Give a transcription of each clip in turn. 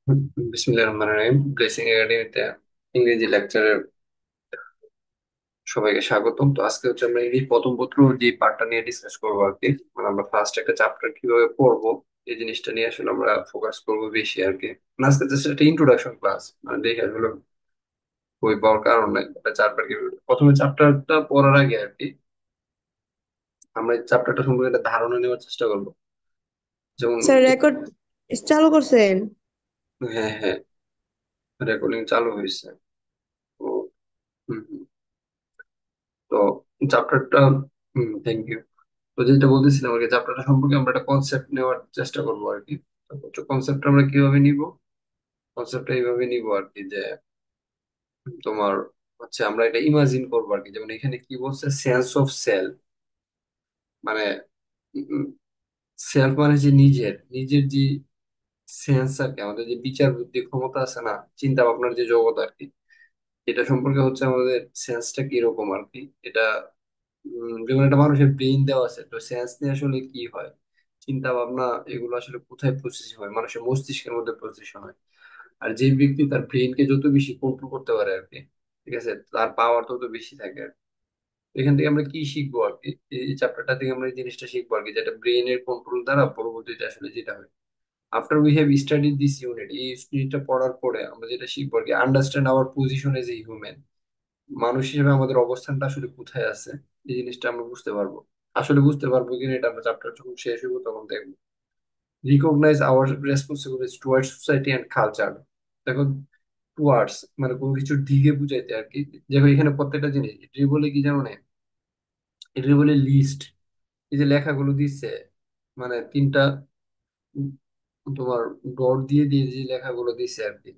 বিসমিল্লাহির রহমানির রহিম। ব্লেসিং একাডেমিতে ইংরেজি লেকচারের সবাইকে স্বাগতম। তো আজকে হচ্ছে আমরা ইংরেজি প্রথম পত্র যে পার্টটা নিয়ে ডিসকাস করবো আর কি। মানে আমরা ফার্স্ট একটা চ্যাপ্টার কিভাবে পড়বো এই জিনিসটা নিয়ে আসলে আমরা ফোকাস করবো বেশি আর কি। মানে আজকে জাস্ট একটা ইন্ট্রোডাকশন ক্লাস, মানে দেখে আসলে বই পাওয়ার কারণ নাই। একটা চ্যাপ্টার কি প্রথমে চ্যাপ্টারটা পড়ার আগে আর কি আমরা এই চ্যাপ্টারটা সম্পর্কে একটা ধারণা নেওয়ার চেষ্টা করবো। যেমন স্যার রেকর্ড চালু করছেন? হ্যাঁ হ্যাঁ, রেকর্ডিং চালু হয়েছে। তো হুম হুম। তো চ্যাপ্টারটা থ্যাংক ইউ। তো যেটা বলতেছিলাম আর কি, চ্যাপ্টারটা সম্পর্কে আমরা একটা কনসেপ্ট নেওয়ার চেষ্টা করবো আর কি। তো কনসেপ্টটা আমরা কিভাবে নিব? কনসেপ্টটা এইভাবে নিব আর কি যে তোমার হচ্ছে আমরা এটা ইমাজিন করবো আর কি। যেমন এখানে কি বলছে, সেন্স অফ সেলফ, মানে সেলফ মানে যে নিজের নিজের যে সেন্স আর কি, আমাদের যে বিচার বুদ্ধি ক্ষমতা আছে না, চিন্তা ভাবনার যে জগৎ আর কি, এটা সম্পর্কে হচ্ছে আমাদের সেন্সটা কিরকম আর কি। এটা যেমন একটা মানুষের ব্রেইন দেওয়া আছে, তো সেন্স নিয়ে আসলে কি হয়, চিন্তা ভাবনা, এগুলো আসলে কোথায় প্রসেস হয়, মানুষের মস্তিষ্কের মধ্যে প্রসেস হয়। আর যে ব্যক্তি তার ব্রেইনকে যত বেশি কন্ট্রোল করতে পারে আর কি, ঠিক আছে, তার পাওয়ার তত বেশি থাকে আর কি। তো এখান থেকে আমরা কি শিখবো আর কি, এই চ্যাপ্টারটা থেকে আমরা এই জিনিসটা শিখবো আর কি, যেটা ব্রেইনের কন্ট্রোল দ্বারা পরবর্তীতে আসলে যেটা হয়। After we have studied this unit, এই ইউনিটটা পড়ার পরে আমরা যেটা শিখবো আর কি, understand our position as a human, মানুষ হিসেবে আমাদের অবস্থানটা আসলে কোথায় আছে, এই জিনিসটা আমরা বুঝতে পারবো। আসলে বুঝতে পারবো কিনা এটা আমরা চ্যাপ্টার যখন শেষ হইব তখন দেখবো। Recognise our responsibilities towards society and culture. দেখো, টুয়ার্ডস মানে কোনো কিছুর দিকে বুঝাইতে আর কি। দেখো এখানে প্রত্যেকটা জিনিস এটি বলে কি জানো না, এটি বলে লিস্ট। এই যে লেখাগুলো দিচ্ছে, মানে তিনটা উম, তোমার ডট দিয়ে দিয়ে যে লেখাগুলো দিচ্ছে আর কি,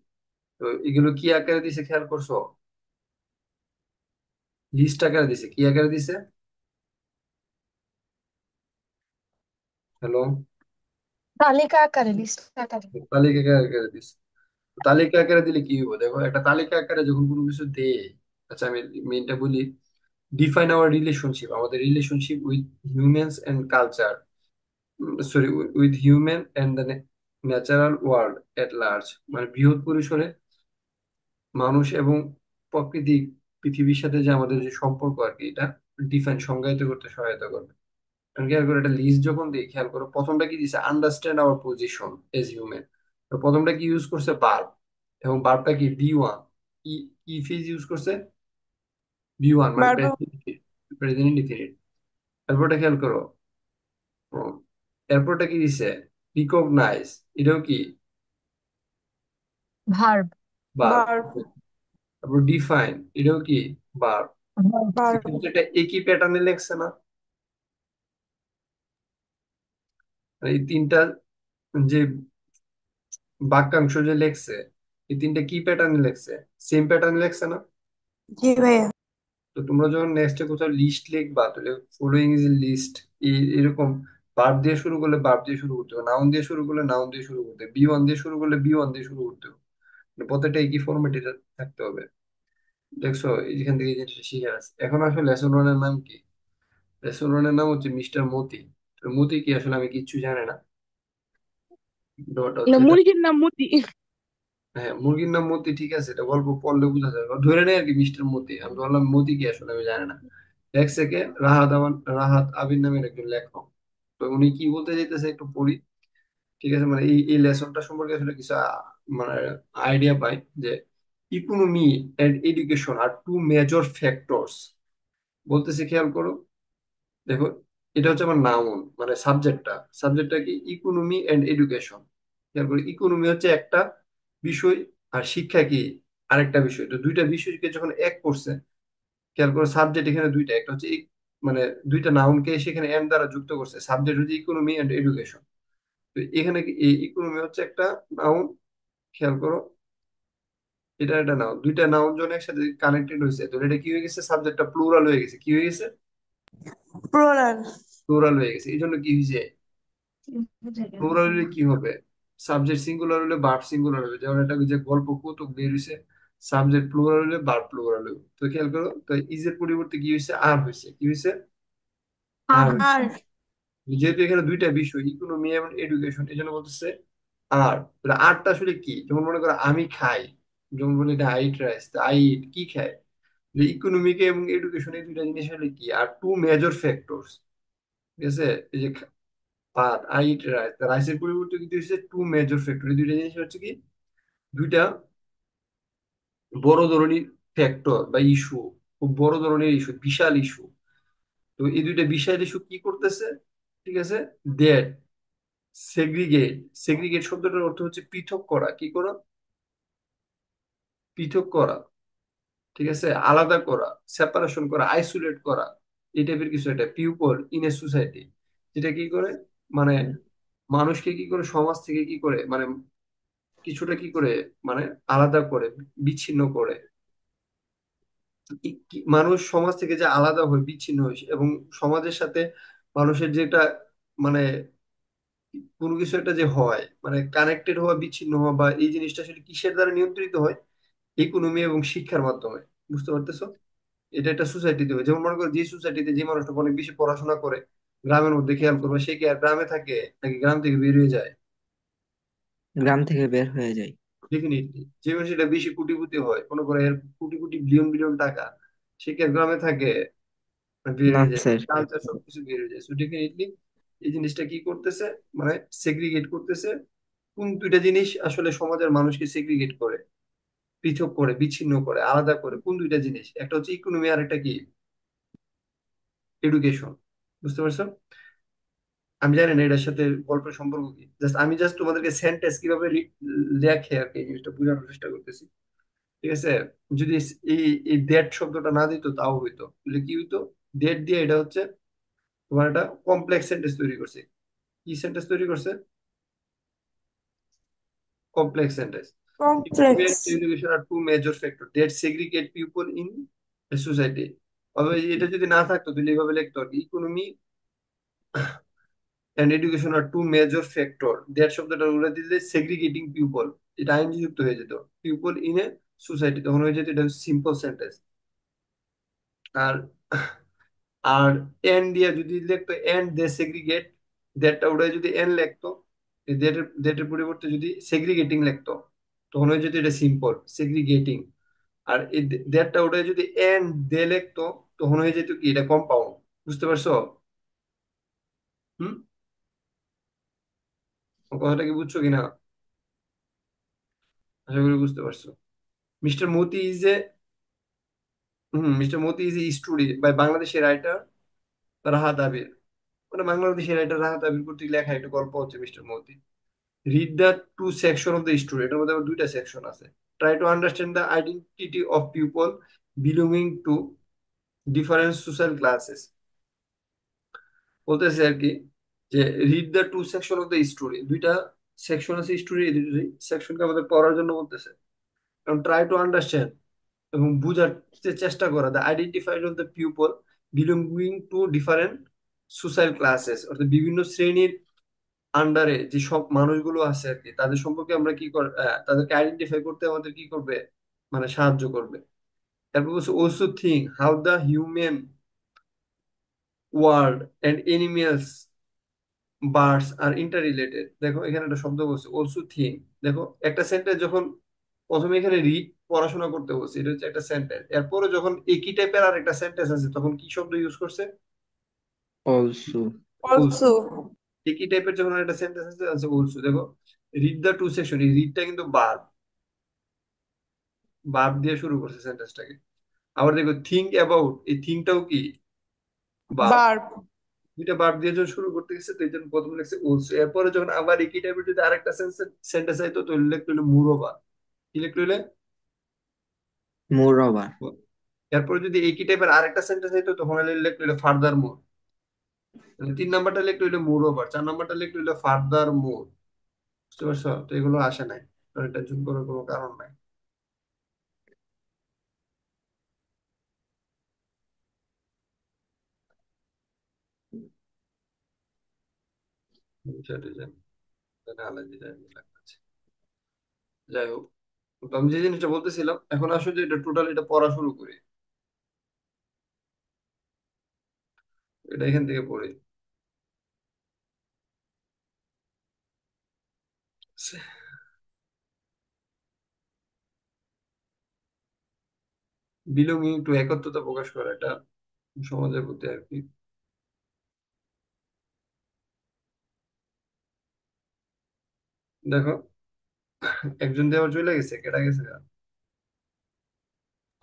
তো এগুলো কি আকারে দিছে খেয়াল করছো? লিস্ট আকারে দিছে, কি আকারে দিছে? হ্যালো? তালিকা আকারে, লিস্ট আকারে। তালিকা আকারে দিছে। তালিকা আকারে দিলে কি হবে, দেখো একটা তালিকা আকারে যখন কোনো কিছু দেয়, আচ্ছা আমি মেইনটা বলি। ডিফাইন আওয়ার রিলেশনশিপ, আমাদের relationship with humans and culture, sorry, with human and the natural world at large, মানে বৃহৎ পরিসরে মানুষ এবং প্রাকৃতিক পৃথিবীর সাথে যে আমাদের যে সম্পর্ক আর কি, এটা ডিফাইন সংজ্ঞায়িত করতে সহায়তা করবে। কারণ খেয়াল করো, একটা লিস্ট যখন দিই, খেয়াল করো প্রথমটা কি দিছে, understand our position as human. তো প্রথমটা কি ইউজ করছে, বার্ব, এবং বার্বটা কি বি ওয়ান, কি কি ফেজ ইউজ করছে, বি ওয়ান, মানে বারবার। Present, present indefinite. তারপরটা খেয়াল করো, এরপরটা কি দিছে, রিকগনাইজ, এটাও কি ভার্ব। বার্ব। ভার্ব। তারপর ডিফাইন, এটাও কি বার্ব। ভার্ব। কিন্তু এটা একই প্যাটার্নে লেখছে না, মানে এই তিনটা যে বাক্যাংশ যে লেখছে, এই তিনটা কি প্যাটার্নে লেখছে, সেম প্যাটার্নে লেখছে না। জি ভাইয়া। তো তোমরা যখন নেক্সটে কোথাও লিস্ট লিখবা, তাহলে ফলোইং ইজ লিস্ট, এরকম ভার্ব দিয়ে শুরু করলে ভার্ব দিয়ে শুরু করতে হবে, নাউন দিয়ে শুরু করলে নাউন দিয়ে শুরু করতে হবে, বি ওয়ান দিয়ে শুরু করলে বি ওয়ান দিয়ে শুরু করতে হবে। মানে প্রত্যেকটা একই ফরম্যাটে থাকতে হবে। দেখছো, এখান থেকে এই জিনিসটা শিখে আছে। এখন আসলে লেসন ওয়ানের নাম কি? লেসন ওয়ানের নাম হচ্ছে মিস্টার মতি। তো মতি কি আসলে আমি কিচ্ছু জানি না, ব্যাপারটা না, হচ্ছে এটা। মুরগির নাম মতি। হ্যাঁ, মুরগির নাম মতি, ঠিক আছে, এটা গল্প পড়লে বোঝা যাবে, ধরে নেই আর কি মিস্টার মতি। আমি বললাম মতি কি আসলে আমি জানি না। এক সেকেন্ড, রাহাত আবির নামের একজন লেখক। তো উনি কি বলতে চাইতেছে একটু পড়ি, ঠিক আছে। মানে এই লেসনটা সম্পর্কে আসলে কিছু মানে আইডিয়া পাই যে economy and education are two major factors. বলতেছে খেয়াল করো, দেখো এটা হচ্ছে আমার নাউন, মানে সাবজেক্টটা কি, ইকোনমি এন্ড এডুকেশন। খেয়াল করি, ইকোনমি হচ্ছে একটা বিষয়, আর শিক্ষা কি আরেকটা বিষয়। তো দুইটা বিষয়কে যখন এক করছে, খেয়াল করো সাবজেক্ট এখানে দুইটা, একটা হচ্ছে মানে দুইটা নাউনকে সেখানে এন্ড দ্বারা যুক্ত করছে, সাবজেক্ট হচ্ছে ইকোনমি এন্ড এডুকেশন। তো এখানে ইকোনমি হচ্ছে একটা নাউন, খেয়াল করো, এটা একটা নাউন, দুইটা নাউন যখন একসাথে কানেক্টেড হয়েছে, তো এটা কি হয়ে গেছে, সাবজেক্টটা প্লুরাল হয়ে গেছে, কি হয়ে গেছে, প্লুরাল। প্লুরাল হয়ে গেছে। এই জন্য কি হয়েছে, প্লুরাল হলে কি হবে, সাবজেক্ট সিঙ্গুলার হলে ভার্ব সিঙ্গুলার হবে। যেমন একটা যে গল্প কৌতুক বের হয়েছে, সাবজেক্ট প্লুরাল হলে ভার্ব প্লুরাল হবে। তো খেয়াল করো, তো ইজের পরিবর্তে কি হয়েছে, আর হয়েছে, কি হয়েছে, আর হয়েছে। আর। যেহেতু এখানে দুইটা বিষয়, ইকোনমি এবং এডুকেশন, এই জন্য বলতেছে আর আরটা আসলে কি, যেমন মনে করো আমি খাই, যেমন বলি এটা I eat rice, I eat কি খায়, যে ইকোনমিক এবং এডুকেশন এই দুইটা জিনিস হলে কি, আর টু মেজর ফ্যাক্টরস, ঠিক আছে। এই যে ভাত, আই ইট রাইস, রাইসের পরিবর্তে কিন্তু হচ্ছে টু মেজর ফ্যাক্টর, এই দুইটা জিনিস হচ্ছে কি, দুইটা বড় ধরনের ফ্যাক্টর বা ইস্যু, খুব বড় ধরনের ইস্যু, বিশাল ইস্যু। তো এই দুইটা বিশাল ইস্যু কি করতেছে, ঠিক আছে, দ্যাট সেগ্রিগেট, সেগ্রিগেট শব্দটার অর্থ হচ্ছে পৃথক করা, কি করা, পৃথক করা, ঠিক আছে, আলাদা করা, সেপারেশন করা, আইসোলেট করা, এই টাইপের কিছু একটা পিপল ইন এ সোসাইটি, যেটা কি করে, মানে মানুষকে কি করে, সমাজ থেকে কি করে, মানে কিছুটা কি করে, মানে আলাদা করে, বিচ্ছিন্ন করে। মানুষ সমাজ থেকে যে আলাদা হয়, বিচ্ছিন্ন হয়, এবং সমাজের সাথে মানুষের যেটা, মানে কোনো কিছু একটা যে হয়, মানে কানেক্টেড হওয়া, বিচ্ছিন্ন হওয়া, বা এই জিনিসটা আসলে কিসের দ্বারা নিয়ন্ত্রিত হয়, ইকোনমি এবং শিক্ষার মাধ্যমে। বুঝতে পারতেছো? এটা একটা সোসাইটিতে হয়, যেমন মনে করো যে সোসাইটিতে যে মানুষটা অনেক বেশি পড়াশোনা করে, গ্রামের মধ্যে খেয়াল করবে, সে কি আর গ্রামে থাকে নাকি গ্রাম থেকে বেরিয়ে যায়? গ্রাম থেকে বের হয়ে যাই। ডেফিনেটলি যে মানুষ এটা বেশি কোটিপতি হয়, মনে করে এর কোটি কোটি বিলিয়ন বিলিয়ন টাকা, সে কি আর গ্রামে থাকে? বের না হয়ে যায়, স্যার। কালচার সবকিছু বের হয়ে যায়। সো ডেফিনেটলি এই জিনিসটা কি করতেছে, মানে সেগ্রিগেট করতেছে। কোন দুইটা জিনিস আসলে সমাজের মানুষকে সেগ্রিগেট করে, পৃথক করে, বিচ্ছিন্ন করে, আলাদা করে, কোন দুইটা জিনিস, একটা হচ্ছে ইকোনমি আর একটা কি, এডুকেশন। বুঝতে পারছো? আমি জানি না এটার সাথে গল্পের সম্পর্ক কি, জাস্ট আমি জাস্ট তোমাদেরকে সেন্টেন্স কিভাবে লেখে আর কি, এই জিনিসটা বোঝানোর চেষ্টা করতেছি, ঠিক আছে। যদি এই এই দ্যাট শব্দটা না দিত তাও হইতো, তাহলে কি হইতো, দ্যাট দিয়ে এটা হচ্ছে তোমার একটা কমপ্লেক্স সেন্টেন্স তৈরি করছে। কি সেন্টেন্স তৈরি করছে? Complex sentence. Economy complex. and education are two major factors that segregate people in a society. তবে এটা যদি না থাকতো তাহলে এইভাবে লিখতো আর কি, economy and education are two major factor, that শব্দটা উড়ে দিলে সেগ্রিগেটিং পিপল, এটা আইনজি যুক্ত হয়ে যেত, পিপল ইন এ সোসাইটি, তখন হয়ে যেত এটা সিম্পল সেন্টেন্স। আর আর এন দিয়ে যদি লিখতো এন্ড দে সেগ্রিগেট, দ্যাটটা উড়ে যদি এন লিখতো, দ্যাটের পরিবর্তে যদি সেগ্রিগেটিং লিখতো, তখন হয়ে যেত এটা সিম্পল সেগ্রিগেটিং। আর এই দেড়টা ওটা যদি এন দে লিখতো, তখন হয়ে যেত কি, এটা কম্পাউন্ড। বুঝতে পারছো? হুম, আমার কথাটা কি বুঝছো কিনা? আশা করি বুঝতে পারছো। Mister Moti is a, mister Moti is a story by Bangladeshi writer Rahat Abir. মানে বাংলাদেশি রাইটার রাহাত আবির কর্তৃক লেখা একটা গল্প হচ্ছে mister Moti. Read the two section of the story, এটার মধ্যে আবার দুইটা সেকশন আছে। Try to understand the identity of people belonging to different social classes. বলতেছে আর কি, যে read the two section of the story, দুইটা সেকশন আছে স্টোরি, এই দুই সেকশনকে আমাদের পড়ার জন্য বলতেছে। কারণ ট্রাই টু আন্ডারস্ট্যান্ড, এবং বুঝার যে চেষ্টা করা, the identified of the people belonging to different social classes, অর্থাৎ বিভিন্ন শ্রেণীর আন্ডারে যে সব মানুষগুলো আছে আর কি, তাদের সম্পর্কে আমরা কি তাদেরকে আইডেন্টিফাই করতে আমাদের কি করবে, মানে সাহায্য করবে। তারপর বলছে also think how the human world and animals birds R inter related. দেখো এখানে একটা শব্দ বলছে অলসো থিং। দেখো একটা সেন্টেন্স যখন প্রথমে এখানে রিড, পড়াশোনা করতে বলছে, এটা হচ্ছে একটা সেন্টেন্স, এরপরে যখন একই টাইপের আর একটা সেন্টেন্স আছে তখন কি শব্দ ইউজ করছে? অলসো। অলসো। অলসো। একই টাইপের যখন একটা সেন্টেন্স আছে আছে অলসো। দেখো রিড দ্য টু সেকশন, এই রিডটা কিন্তু ভার্ব, ভার্ব দিয়ে শুরু করছে সেন্টেন্সটাকে। আবার দেখো থিঙ্ক অ্যাবাউট, এই থিঙ্কটাও কি ভার্ব, বার্ব। দুইটা ভার্ব দিয়ে যখন শুরু করতে গেছে তো এই জন্য প্রথমে লিখছে অলসো, এরপরে যখন আবার একই টাইপের যদি আরেকটা সেন্টেন্স আইতো তো লিখতে হলো মুরোবা, কি লিখতে হইলে, মোর ওভার। এরপরে যদি একই টাইপের আরেকটা সেন্টেন্স হইতো তখন লিখতে হইলো ফার্দার মোর। তিন নাম্বারটা লিখতে হইলো মোর ওভার, চার নাম্বারটা লিখতে হইলো ফার্দার মোর। বুঝতে পারছো? তো এগুলো আসে নাই, কারণ এটা জুম করার কোনো কারণ নাই। বিষয়টা জানি, আলাদা জানি লাগছে। যাই হোক, তো আমি যে জিনিসটা বলতেছিলাম, এখন আসলে এটা টোটাল এটা পড়া শুরু করি, এটা এখান থেকে পড়ি। বিলঙ্গিং টু একত্রতা প্রকাশ করে, এটা সমাজের প্রতি আর কি। দেখো, একজন দিয়ে আবার চলে গেছে, কেটা গেছে?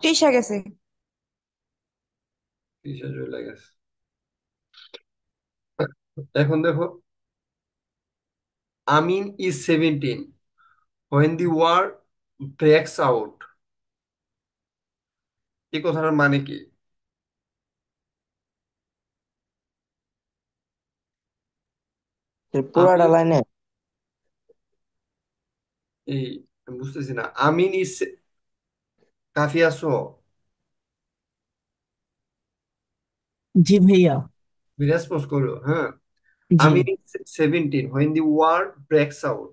তৃষা গেছে। তৃষা চলে গেছে। এখন দেখো, আমিন is 17 when the war breaks out, এই কথাটার মানে কি? পুরাটা আমিন, লাইনে। এই আমি বুঝতেছি না। আমিন ইজ, কাফি আছো? জি ভাইয়া। রেসপন্স করো, হ্যাঁ। জি। আমিন is 17 when the war breaks out,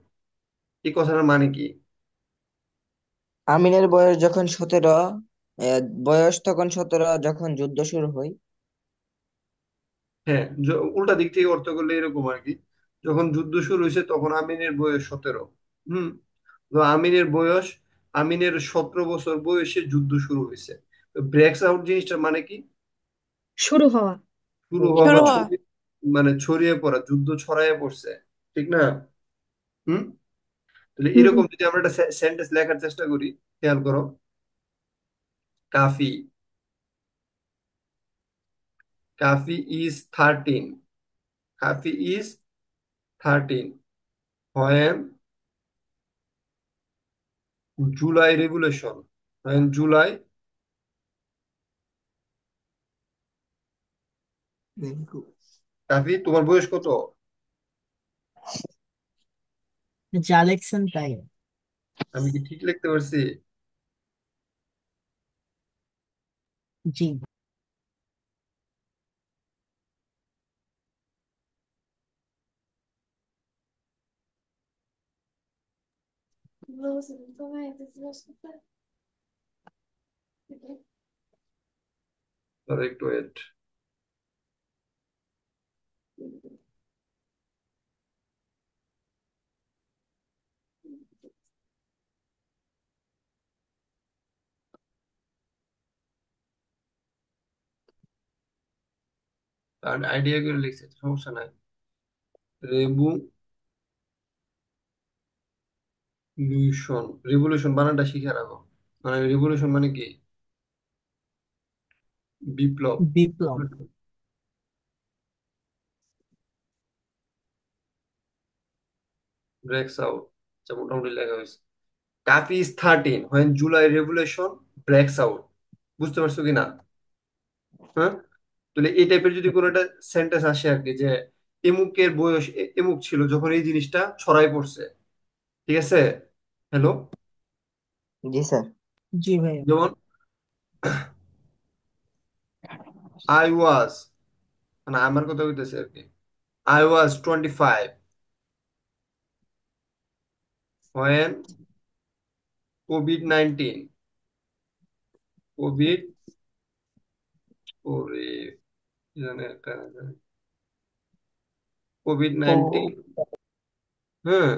এই কথাটার মানে কি? আমিনের বয়স যখন 17, বয়স তখন 17 যখন যুদ্ধ শুরু হয়। হ্যাঁ, উল্টা দিক থেকে অর্থ করলে এরকম আর কি। যখন যুদ্ধ শুরু হয়েছে তখন আমিনের বয়স 17। হুম। তো আমিনের 17 বছর বয়সে যুদ্ধ শুরু হয়েছে। তো ব্রেকস আউট জিনিসটার মানে কি? শুরু হওয়া। শুরু হওয়া শুরু বা হওয়া। ছড়িয়ে, মানে ছড়িয়ে পড়া, যুদ্ধ ছড়াইয়ে পড়ছে, ঠিক না? হুম। তাহলে হুম এরকম হুম। যদি আমরা একটা সেন্টেন্স লেখার চেষ্টা করি, খেয়াল করো। Kafi, Kafi is 13, Kafi is 13 when July revolution, when July, Kafi তোমার বয়স কত? জালেকসন তাই। আমি কি ঠিক লিখতে পারছি? জি। ধরো একটু ওয়েট। কারণ আইডিয়া করে লিখছে, সমস্যা নাই। রেভুলিউশন, রেভুলিউশন বানানটা শিখে রাখো। মানে রেভুলিউশন মানে কি? বিপ্লব। বিপ্লব। ব্রেকস আউট, আচ্ছা মোটামুটি লেখা হয়েছে। Kafi is 13 when July revolution breaks out. বুঝতে পারছো কি না? হ্যাঁ। তাহলে এই টাইপের যদি কোনো একটা সেন্টেন্স আসে আর কি, যে এমুকের বয়স এমুক ছিল যখন এই জিনিসটা ছড়াই পড়ছে, ঠিক আছে? হ্যালো। জি স্যার। জি ভাইয়া। যেমন আই ওয়াজ, মানে আমার কথা হইতেছে আর কি। I was 25 when COVID-19, Covid, ওরে কি জানে একটা, কোভিড-19, ও হ্যাঁ,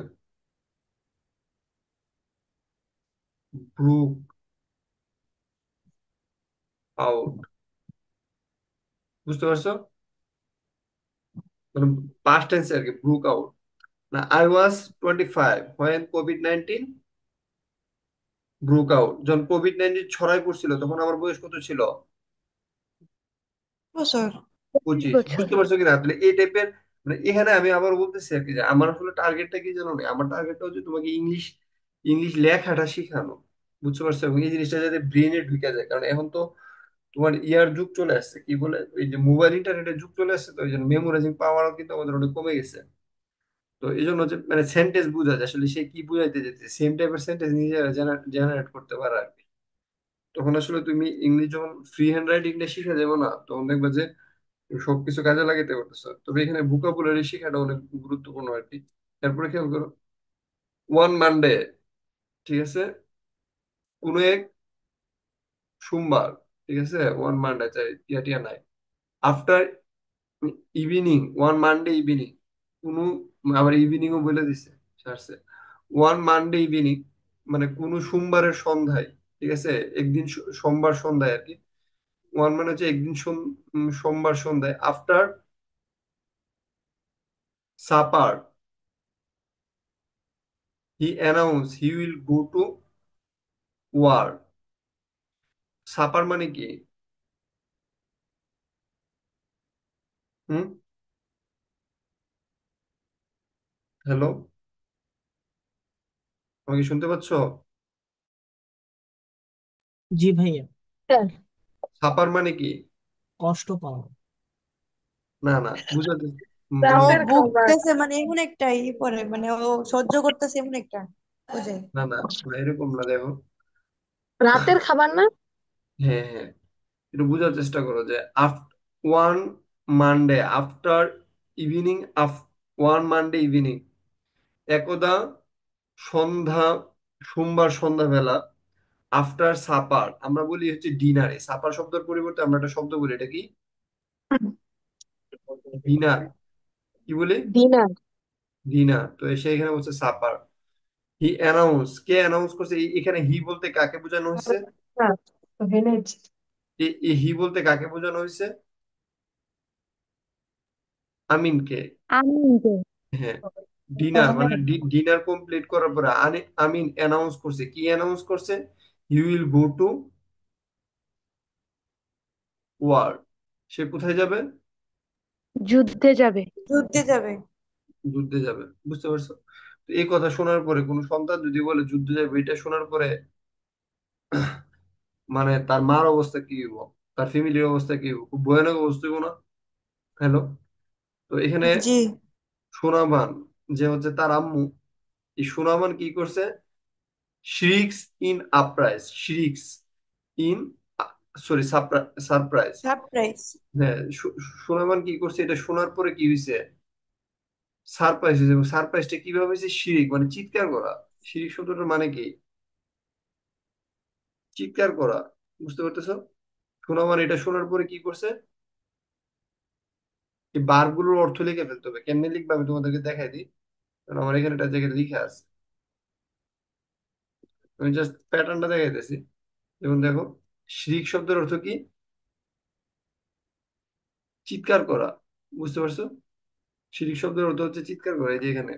ব্রুক আউট। বুঝতে পারছো? মানে পাস্ট টেন্স আর কি, ব্রুক আউট। না, আই ওয়াজ 25 when কোভিড-19 ব্রুক আউট, যখন কোভিড-19 ছড়াই পড়ছিল তখন আমার বয়স কত ছিল? বছর। 25। বছর। বুঝতে পারছো কিনা? তাহলে এই টাইপের, মানে এখানে আমি আবার বলতেছি আর কি, যে আমার আসলে টার্গেটটা কি জানো না, আমার টার্গেটটা হচ্ছে তোমাকে ইংলিশ, ইংলিশ লেখাটা শেখানো। বুঝতে পারছো? এবং এই জিনিসটা যাতে ব্রেনে ঢুকে যায়, কারণ এখন তো তোমার ইয়ার যুগ চলে আসছে, কি বলে, এই যে মোবাইল ইন্টারনেটের যুগ চলে আসছে, তো এই জন্য মেমোরাইজিং পাওয়ারও কিন্তু আমাদের অনেক কমে গেছে। তো এই জন্য যে মানে সেন্টেন্স বোঝা যায় আসলে সে কি বুঝাইতে যেতে, সেম টাইপের সেন্টেন্স নিজে জেনারেট করতে পারে আর কি। তখন আসলে তুমি ইংলিশ যখন ফ্রি হ্যান্ড রাইটিংটা শিখে যাবো না, তখন দেখবে যে তুমি সবকিছু কাজে লাগাতে পারতেছো। তবে এখানে ভোকাবুলারি শেখাটা অনেক গুরুত্বপূর্ণ আর কি। এরপরে খেয়াল করো, ওয়ান মানডে, ঠিক আছে, কোন এক সোমবার, ঠিক আছে, ওয়ান মানডে, চাই টিয়া টিয়া নাই। After evening, one Monday evening, কোনো, আবার ইভিনিংও বলে দিছে, ছাড়ছে। ওয়ান মানডে ইভিনিং, মানে কোনো সোমবারের সন্ধ্যায়, ঠিক আছে, একদিন সোমবার সন্ধ্যায় আর কি। ওয়ান মানে হচ্ছে একদিন সোমবার সন্ধ্যায়, after supper he announce he will go to war. Supper মানে কি? হুম? হ্যালো, আমাকে শুনতে পাচ্ছ? জি ভাইয়া। স্যার, সাপার মানে কি? কষ্ট পাওয়া। না না, বুঝাতে, ও বুঝাতে, রাতের খাবার ভুগতেছে মানে এমন একটা পরে মানে ও সহ্য করতেছে এমন একটা বুঝে। না না, না এরকম না, দেখো। রাতের খাবার না? হ্যাঁ হ্যাঁ, একটু বোঝার চেষ্টা করো যে one Monday after evening, one Monday evening, একদা সন্ধ্যা, সোমবার সন্ধ্যাবেলা, আফটার সাপার আমরা বলি হচ্ছে ডিনারে। সাপার শব্দের পরিবর্তে আমরা একটা শব্দ বলি, এটা কি? ডিনার। কি বলি? ডিনার। ডিনার। তো এসে এখানে বলছে supper. He announce, K announce করছে? এখানে হি বলতে কাকে বোঝানো হয়েছে? ভিলেজ। হি বলতে কাকে বোঝানো হয়েছে? আমিনকে। আনন্দ। হ্যাঁ, ডিনার মানে ডিনার কমপ্লিট করার পরে আমিন অ্যানাউন্স করছে। কি অ্যানাউন্স করছে? You will go to war. সে কোথায় যাবে? যুদ্ধে যাবে। যুদ্ধে যাবে। যুদ্ধে যাবে। বুঝতে পারছো? তো এই কথা শোনার পরে কোনো সন্তান যদি বলে যুদ্ধে যাবে, এটা শোনার পরে মানে তার মার অবস্থা কি হইব, তার ফ্যামিলির অবস্থা কি হইব? খুব ভয়ানক অবস্থা হইব না? হ্যালো। তো এখানে জি। সুনামান, যে হচ্ছে তার আম্মু, এই সুনামান কি করছে? Shrieks in uprise, shrieks in, sorry, surprise. Surprise. হ্যাঁ, সুনামান কি করছে এটা শোনার পরে কি হয়েছে? সারপ্রাইজ হয়েছে। এবং সারপ্রাইজটা কিভাবে হয়েছে? শিরিক মানে চিৎকার করা। শিরিক শব্দটার মানে কি? চিৎকার করা। বুঝতে পারতেছো? সুনামান এটা শোনার পরে কি করছে? এই বারগুলোর অর্থ লিখে ফেলতে হবে। কেমনে লিখবে আমি তোমাদেরকে দেখাই দিই, কারণ আমার এখানে একটা জায়গায় লিখে আছে। আমি জাস্ট প্যাটার্নটা দেখাইতেছি। যেমন দেখো, শিরিক শব্দের অর্থ কি? চিৎকার করা। বুঝতে পারছো? শিরিক শব্দের অর্থ হচ্ছে চিৎকার করা। এই যে এখানে,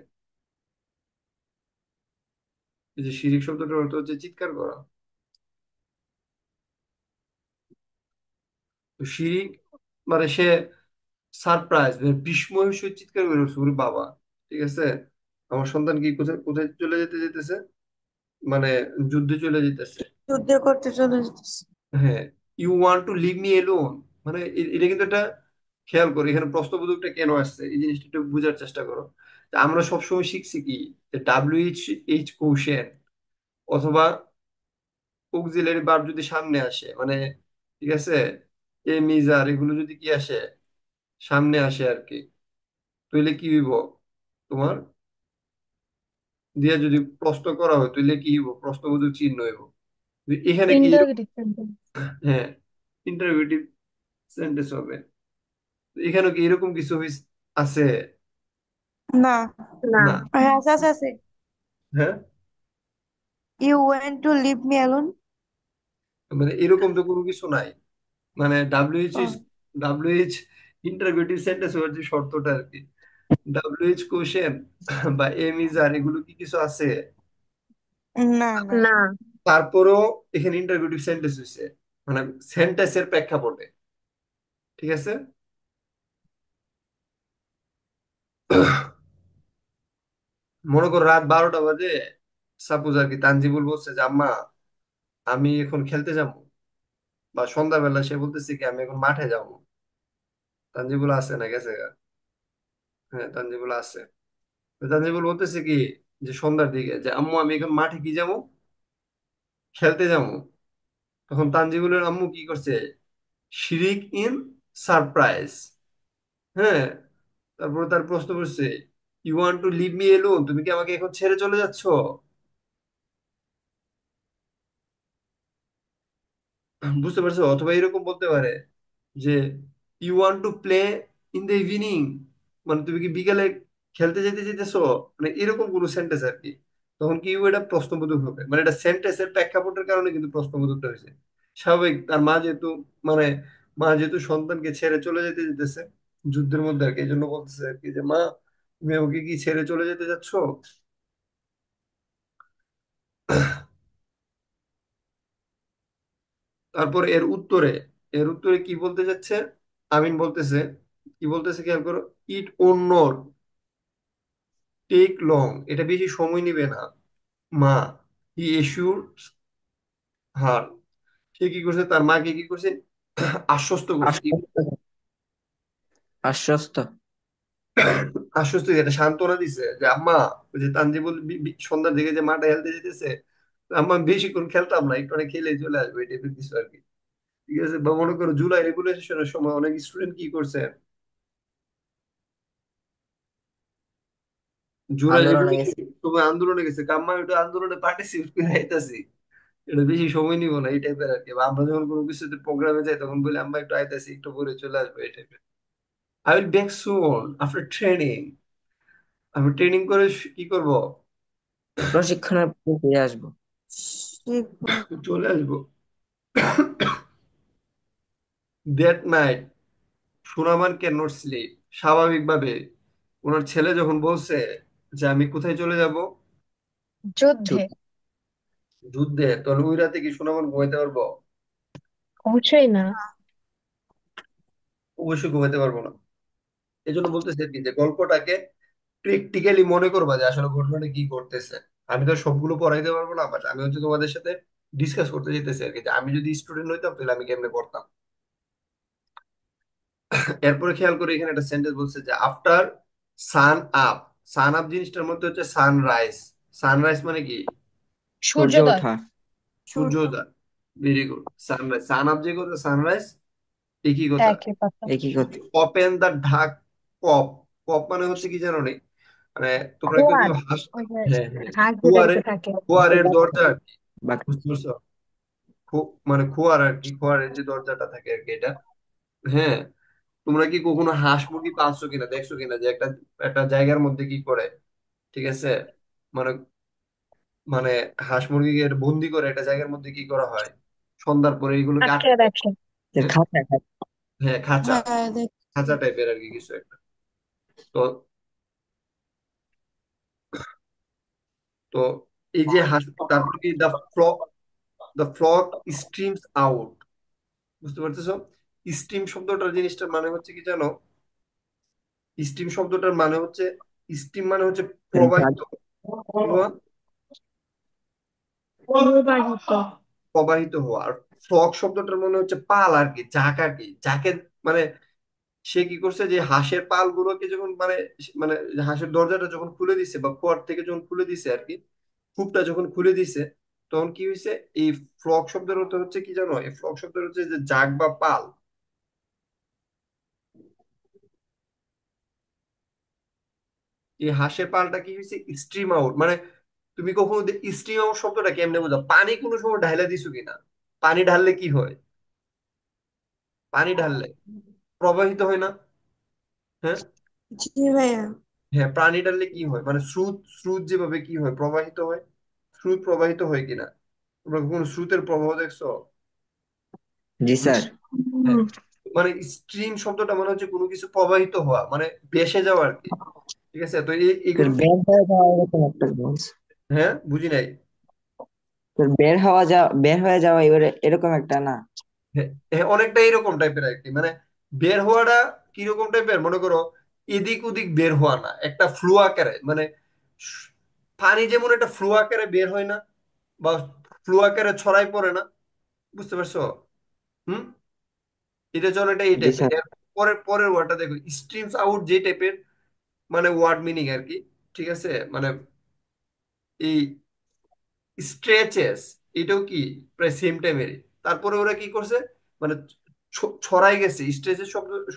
এই যে শিরিক শব্দটার অর্থ হচ্ছে চিৎকার করা। তো শিরিক মানে সে সারপ্রাইজ, বিস্ময় সে চিৎকার করে উঠছে, ওরে বাবা, ঠিক আছে, আমার সন্তান কি কোথায় কোথায় চলে যেতে যেতেছে, মানে যুদ্ধে চলে যেতেছে। যুদ্ধ করতে চলে যেতেছে। হ্যাঁ, you want to leave me alone, মানে এটা কিন্তু একটা, খেয়াল করো এখানে প্রশ্নবোধকটা কেন আসছে, এই জিনিসটা একটু বোঝার চেষ্টা করো। তা আমরা সবসময় শিখছি কি, যে WH কোশ্চেন অথবা অক্সিলারি ভার্ব যদি সামনে আসে, মানে ঠিক আছে, এ মিজার এগুলো যদি কি আসে, সামনে আসে আর কি, তাহলে কি হইব তোমার, দিয়ে যদি প্রশ্ন করা হয় তাহলে কি হইব? প্রশ্নবোধক চিহ্ন হইব। এখানে কি এরকম? Interrogative sentence. হ্যাঁ, ইন্টারোগেটিভ সেন্টেন্স হবে। এখানে কি এরকম কিছু আছে? না। না। না। হ্যাঁ, আছে আছে আছে। হ্যাঁ, you went to leave me alone. মানে এরকম তো কোনো কিছু নাই। মানে ডাব্লিউএইচ ইন্টারোগেটিভ সেন্টেন্স হওয়ার যে শর্তটা আর কি, WH কোশ্চেন বা এম ইজ আর এগুলো কি কিছু আছে? না না। না। তারপরেও এখানে ইন্টারোগেটিভ সেন্টেন্স হয়েছে, মানে সেন্টেন্সের প্রেক্ষাপটে, ঠিক আছে। মনে করো রাত 12টা বাজে, সাপোজ আর কি, তানজিবুল বলছে যে আম্মা আমি এখন খেলতে যাবো, বা সন্ধ্যাবেলা সে বলতেছে কি আমি এখন মাঠে যাবো। তানজিবুল আছে না গেছে গা? হ্যাঁ, তানজিবুল আছে। তো তানজিবুল বলতেছে কি, যে সন্ধ্যার দিকে, যে আম্মু আমি এখন মাঠে কি যাবো, খেলতে যাবো। তখন তানজিবুলের আম্মু কি করছে? শিরিক ইন সারপ্রাইজ। হ্যাঁ, তারপরে তার প্রশ্ন করছে, you want to leave me alone, তুমি কি আমাকে এখন ছেড়ে চলে যাচ্ছ? বুঝতে পারছো? অথবা এরকম বলতে পারে যে you want to play in the evening, মানে তুমি কি বিকেলে খেলতে যেতে যেতেছো, মানে এরকম কোনো সেন্টেন্স আর কি। তখন কি হবে? এটা প্রশ্নবোধক হবে, মানে এটা সেন্টেন্সের প্রেক্ষাপটের কারণে কিন্তু প্রশ্নবোধকটা হয়েছে। স্বাভাবিক, তার মা যেহেতু, মানে মা যেহেতু সন্তানকে ছেড়ে চলে যেতে যেতেছে যুদ্ধের মধ্যে আর কি, এই জন্য বলতেছে আর কি যে মা, তুমি আমাকে কি ছেড়ে চলে যেতে যাচ্ছ? তারপর এর উত্তরে কি বলতে যাচ্ছে? আমিন বলতেছে, কি বলতেছে খেয়াল করো, ইট ওর নট টেক লং, এটা বেশি সময় নিবে না মা, হি এসিউর হার, সে কি করছে, তার মাকে কি করছে, আশ্বস্ত করছে। কি আশ্বস্ত আশ্বস্ত আশ্বস্ত দিয়ে একটা সান্ত্বনা দিছে যে আম্মা, ওই যে তানজিবুল সন্ধ্যার দিকে যে মাঠে খেলতে যেতেছে, আম্মা বেশিক্ষণ খেলতাম না, একটু অনেক খেলে চলে আসবে, এই টাইপের কিছু আর কি। ঠিক আছে, বা মনে করো জুলাই রেগুলেশনের সময় অনেক স্টুডেন্ট কি করছে, জুলাই আন্দোলনে গেছে। রেগুলেশন সময় আন্দোলনে গেছে, আম্মা একটু আন্দোলনে পার্টিসিপেট করে আইতাছি, এটা বেশি সময় নিব না, এই টাইপের আর কি। বা আমরা যখন কোনো কিছুতে প্রোগ্রামে যাই তখন বলি আম্মা একটু আইতাছি, একটু পরে চলে আসবো, এই টাইপের। I will back soon after training, আমি ট্রেনিং করে কি করব, প্রশিক্ষণের পর ফিরে আসবো। শিখবো। চলে আসবো। That night Sunaman can not sleep, স্বাভাবিকভাবে ওনার ছেলে যখন বলছে যে আমি কোথায় চলে যাব, যুদ্ধে। যুদ্ধ। যুদ্ধে, তখন ওই রাতে কি সুনামান ঘুমাইতে পারবো? অবশ্যই না। অবশ্যই ঘুমাইতে পারবো না। এই জন্য বলতেছে কি যে গল্পটাকে প্র্যাকটিক্যালি মনে করবা যে আসলে ঘটনাটা কি করতেছে। আমি তো সবগুলো পড়াইতে পারবো না, বাট আমি হচ্ছে তোমাদের সাথে ডিসকাস করতে যেতেছি আর কি, যে আমি যদি স্টুডেন্ট হইতাম তাহলে আমি কেমনে করতাম। এরপরে খেয়াল করে এখানে একটা সেন্টেন্স বলছে যে আফটার সান আপ, সান আপ জিনিসটার মধ্যে হচ্ছে সানরাইজ। সানরাইজ মানে কি? সূর্য সূর্যোদয়। ওঠা। সূর্য সূর্য। উদয়। Very good. Sunrise, sun up যে কথা, সানরাইজ একই কথা। একই কথা। একই কথা। ওপেন দা ঢাক কপ, কপ মানে হচ্ছে কি জানো নি, মানে তোমরা কেউ খোয়ার। কেউ হাস, ওই যে হ্যাঁ হ্যাঁ, হাঁস যেটা খোয়ারে, ভিতরে থাকে। খোয়ারের দরজা আর কি, বা বুঝতে পারছো? মানে খোয়ার আর কি, খোয়ারের যে দরজাটা থাকে আর কি, এটা। হ্যাঁ, তোমরা কি কখনো হাঁস মুরগি পালছো কিনা, দেখছো কিনা যে একটা একটা জায়গার মধ্যে কি করে, ঠিক আছে, মানে মানে হাঁস মুরগিকে বন্দি করে একটা জায়গার মধ্যে কি করা হয়, সন্ধ্যার পরে এইগুলোকে আটকে আটকে দেয়। রাখে। হ্যাঁ, খাঁচা খাঁচা। হ্যাঁ, খাঁচা, হ্যাঁ খাঁচা টাইপের আর কি কিছু একটা। তো তো এই যে হাঁস, তারপর কি দ্য ফ্লক স্ট্রিমস আউট, বুঝতে পারতেছো? স্ট্রিম শব্দটার জিনিসটার মানে হচ্ছে কি জানো? স্ট্রিম শব্দটার মানে হচ্ছে, স্ট্রিম মানে হচ্ছে প্রবাহিত। কি হওয়া? প্রবাহিত। প্রবাহিত হওয়া। আর ফ্লক শব্দটার মানে হচ্ছে পাল আর কি, ঝাঁক আর কি, ঝাঁকে, মানে সে কি করছে যে হাঁসের পাল গুলোকে যখন, মানে মানে হাঁসের দরজাটা যখন খুলে দিছে বা খোয়ার থেকে যখন খুলে দিছে আর কি, কূপটা যখন খুলে দিছে, তখন কি হয়েছে, এই ফ্লক শব্দের অর্থ হচ্ছে কি জানো? এই ফ্লক শব্দের হচ্ছে যে ঝাঁক বা পাল। এই হাঁসের পালটা কি হয়েছে, স্ট্রিম আউট, মানে তুমি কখনো স্ট্রিম আউট শব্দটা কেমনে বোঝা? পানি কোনো সময় ঢাইলা দিছো কিনা? পানি ঢাললে কি হয়? পানি ঢাললে প্রবাহিত হয় না? হ্যাঁ, জি ভাইয়া। হ্যাঁ, পানি ঢাললে কি হয়, মানে স্রোত, স্রোত যেভাবে কি হয়, প্রবাহিত হয়। স্রোত প্রবাহিত হয় কিনা? তোমরা কোনো স্রোতের প্রবাহ দেখছো? জি হুম? স্যার। হ্যাঁ, মানে স্ট্রিম শব্দটা মানে হচ্ছে কোনো কিছু প্রবাহিত হওয়া, মানে ভেসে যাওয়া আর কি। ঠিক আছে, তো তোর এগুলো কি? বের হয়ে যাওয়া এরকম একটা জিনিস। হ্যাঁ, বুঝি নাই। তোর বের হয়ে যাওয়া এবারে এরকম একটা না। হ্যাঁ, হ্যাঁ, অনেকটা এরকম টাইপের আর কি, মানে বের হওয়াটা কিরকম টাইপের, মনে করো এদিক ওদিক বের হওয়া না, একটা ফ্লো আকারে, মানে স- পানি যেমন একটা ফ্লো আকারে বের হয় না, বা ফ্লো আকারে ছড়াই পড়ে না, বুঝতে পারছো? হুম, এটা চলো, এটা এই জি টাইপের। স্যার। এর পরের পরের ওয়ার্ডটা দেখো, স্ট্রিমস আউট যে টাইপের, মানে ওয়ার্ড মিনিং আর কি। ঠিক আছে, মানে এই স্ট্রেচেস, এটাও কি প্রায় সেম টাইমেরই। তারপরে ওরা কি করছে, মানে ছড়াই গেছে, স্ট্রেচের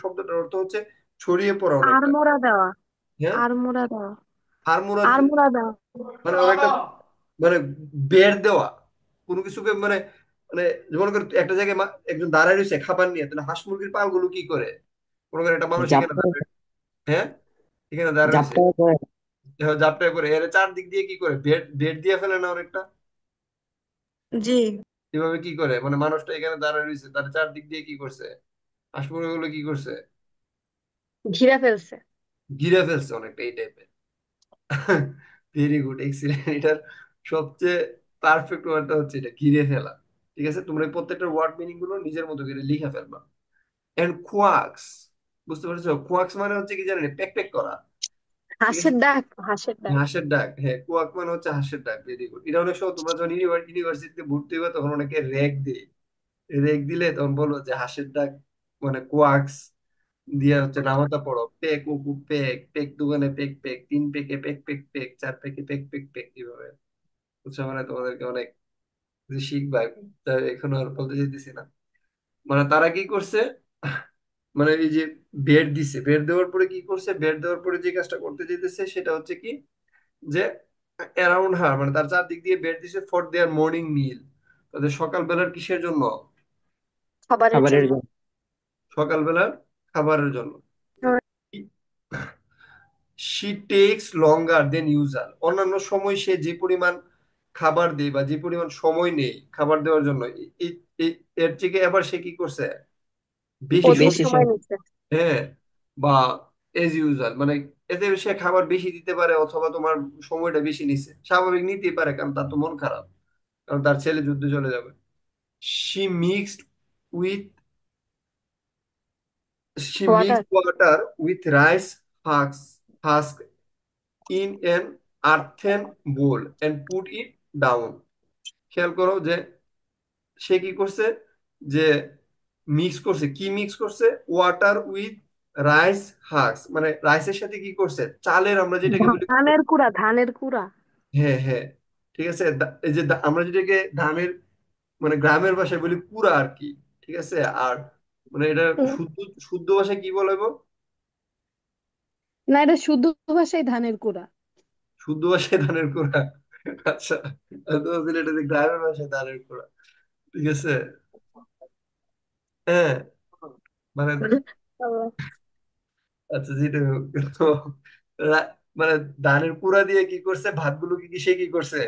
শব্দটার অর্থ হচ্ছে ছড়িয়ে পড়া অনেকটা। আড়মোড়া দেওয়া। হ্যাঁ, আড়মোড়া দেওয়া। হারমোনা, আড়মোড়া দেওয়া। মানে অনেকটা, মানে বের দেওয়া কোনো কিছুকে, মানে মানে যেমন করে একটা জায়গায় একজন দাঁড়ায় রয়েছে খাবার নিয়ে, তাহলে হাঁস মুরগির পালগুলো কি করে, কোনো করে একটা মানুষ এখানে জাপটা দাঁড়ায়, হ্যাঁ, এখানে দাঁড়ায় রয়েছে, জাপটা করে। এবার ঝাপটায় পড়ে এর চারদিক দিয়ে কি করে বেড বেড দিয়ে ফেলে না অনেকটা। জি। এভাবে কি করে মানে মানুষটা এখানে দাঁড়ায় রয়েছে তার চারদিক দিয়ে কি করছে, হাঁস মুরগিগুলো কি করছে, ঘিরে ফেলছে। ঘিরে ফেলছে অনেকটা এই টাইপের। Very good, excellent. এটার সবচেয়ে পারফেক্ট ওয়ার্ডটা হচ্ছে এটা, ঘিরে ফেলা। ঠিক আছে, তোমরা এই প্রত্যেকটা ওয়ার্ড মিনিং গুলো নিজের মতো করে লিখে ফেলবা। এন্ড কোয়াক্স, বুঝতে পারছো? কোয়াক্স মানে হচ্ছে কি জানেন, প্যাক প্যাক করা। ঠিক আছে, হাঁসের ডাক, হাঁসের ডাক। হাঁসের ডাক, হ্যাঁ কোয়াক মানে হচ্ছে হাঁসের ডাক। Very good. এটা অনেক সময় তোমরা যখন ইউনিভার্সিটিতে ভর্তি হবে তখন অনেকে র্যাক দেয়, রেখ দিলে তখন বলবো যে হাঁসের ডাক মানে কোয়াক্স দিয়ে হচ্ছে নামাতা পড়ো, পেক উকু পেক, পেক দোকানে পেক পেক, তিন পেকে পেক পেক পেক, চার পেকে পেক পেক পেক, এইভাবে। বুঝছো, মানে তোমাদেরকে অনেক কিছু শিখবা। তা এখন আর বলতে যেতেছি না। মানে তারা কি করছে, মানে এই যে বেড দিছে, বেড দেওয়ার পরে কি করছে, বেড দেওয়ার পরে যে কাজটা করতে যেতেছে সেটা হচ্ছে কি, যে অ্যারাউন্ড হার মানে তার চারদিক দিয়ে বেড দিছে ফর দেয়ার মর্নিং মিল, তাদের সকালবেলার কিসের জন্য, খাবারের খাবারের জন্য। জন্য। সকালবেলার খাবারের জন্য। She takes longer than usual, অন্যান্য সময় সে যে পরিমাণ খাবার দেয় বা যে পরিমাণ সময় নেই খাবার দেওয়ার জন্য, এর থেকে এবার সে কি করছে, বেশি অধিক সময়। বেশি সময় সময়। নিচ্ছে। হ্যাঁ, বা এজ ইউজাল মানে এতে সে খাবার বেশি দিতে পারে অথবা তোমার সময়টা বেশি নিছে, স্বাভাবিক নিতেই পারে কারণ তার তো মন খারাপ, কারণ তার ছেলে যুদ্ধে চলে যাবে। She mixed with she water. Mixed water with rice husk in an earthen bowl and put it down। খেয়াল করো যে সে কি করছে, যে মিক্স করছে, কি মিক্স করছে, ওয়াটার উইথ রাইস হাক্স মানে রাইসের সাথে কি করছে, চালের আমরা যেটাকে বলি। ধানের কুড়া, ধানের কুড়া। হ্যাঁ হ্যাঁ, ঠিক আছে। এই যে আমরা যেটাকে ধানের মানে গ্রামের ভাষায় বলি কুড়া আর কি। ঠিক আছে, আর মানে এটা হুম। শুদ্ধ শুদ্ধ ভাষায় কি বলবো, না, এটা শুদ্ধ ভাষায় ধানের কুড়া। শুদ্ধ ভাষায় ধানের কুড়া। আচ্ছা, আমি তো ভাবছিলাম এটা যে গ্রামের ভাষায় ধানের কুড়া। ঠিক আছে, হ্যাঁ, মানে আল্লাহ। আচ্ছা যেটা হোক, তো মানে ধানের কুড়া দিয়ে কি করছে, ভাতগুলো কি কি সে কি করছে,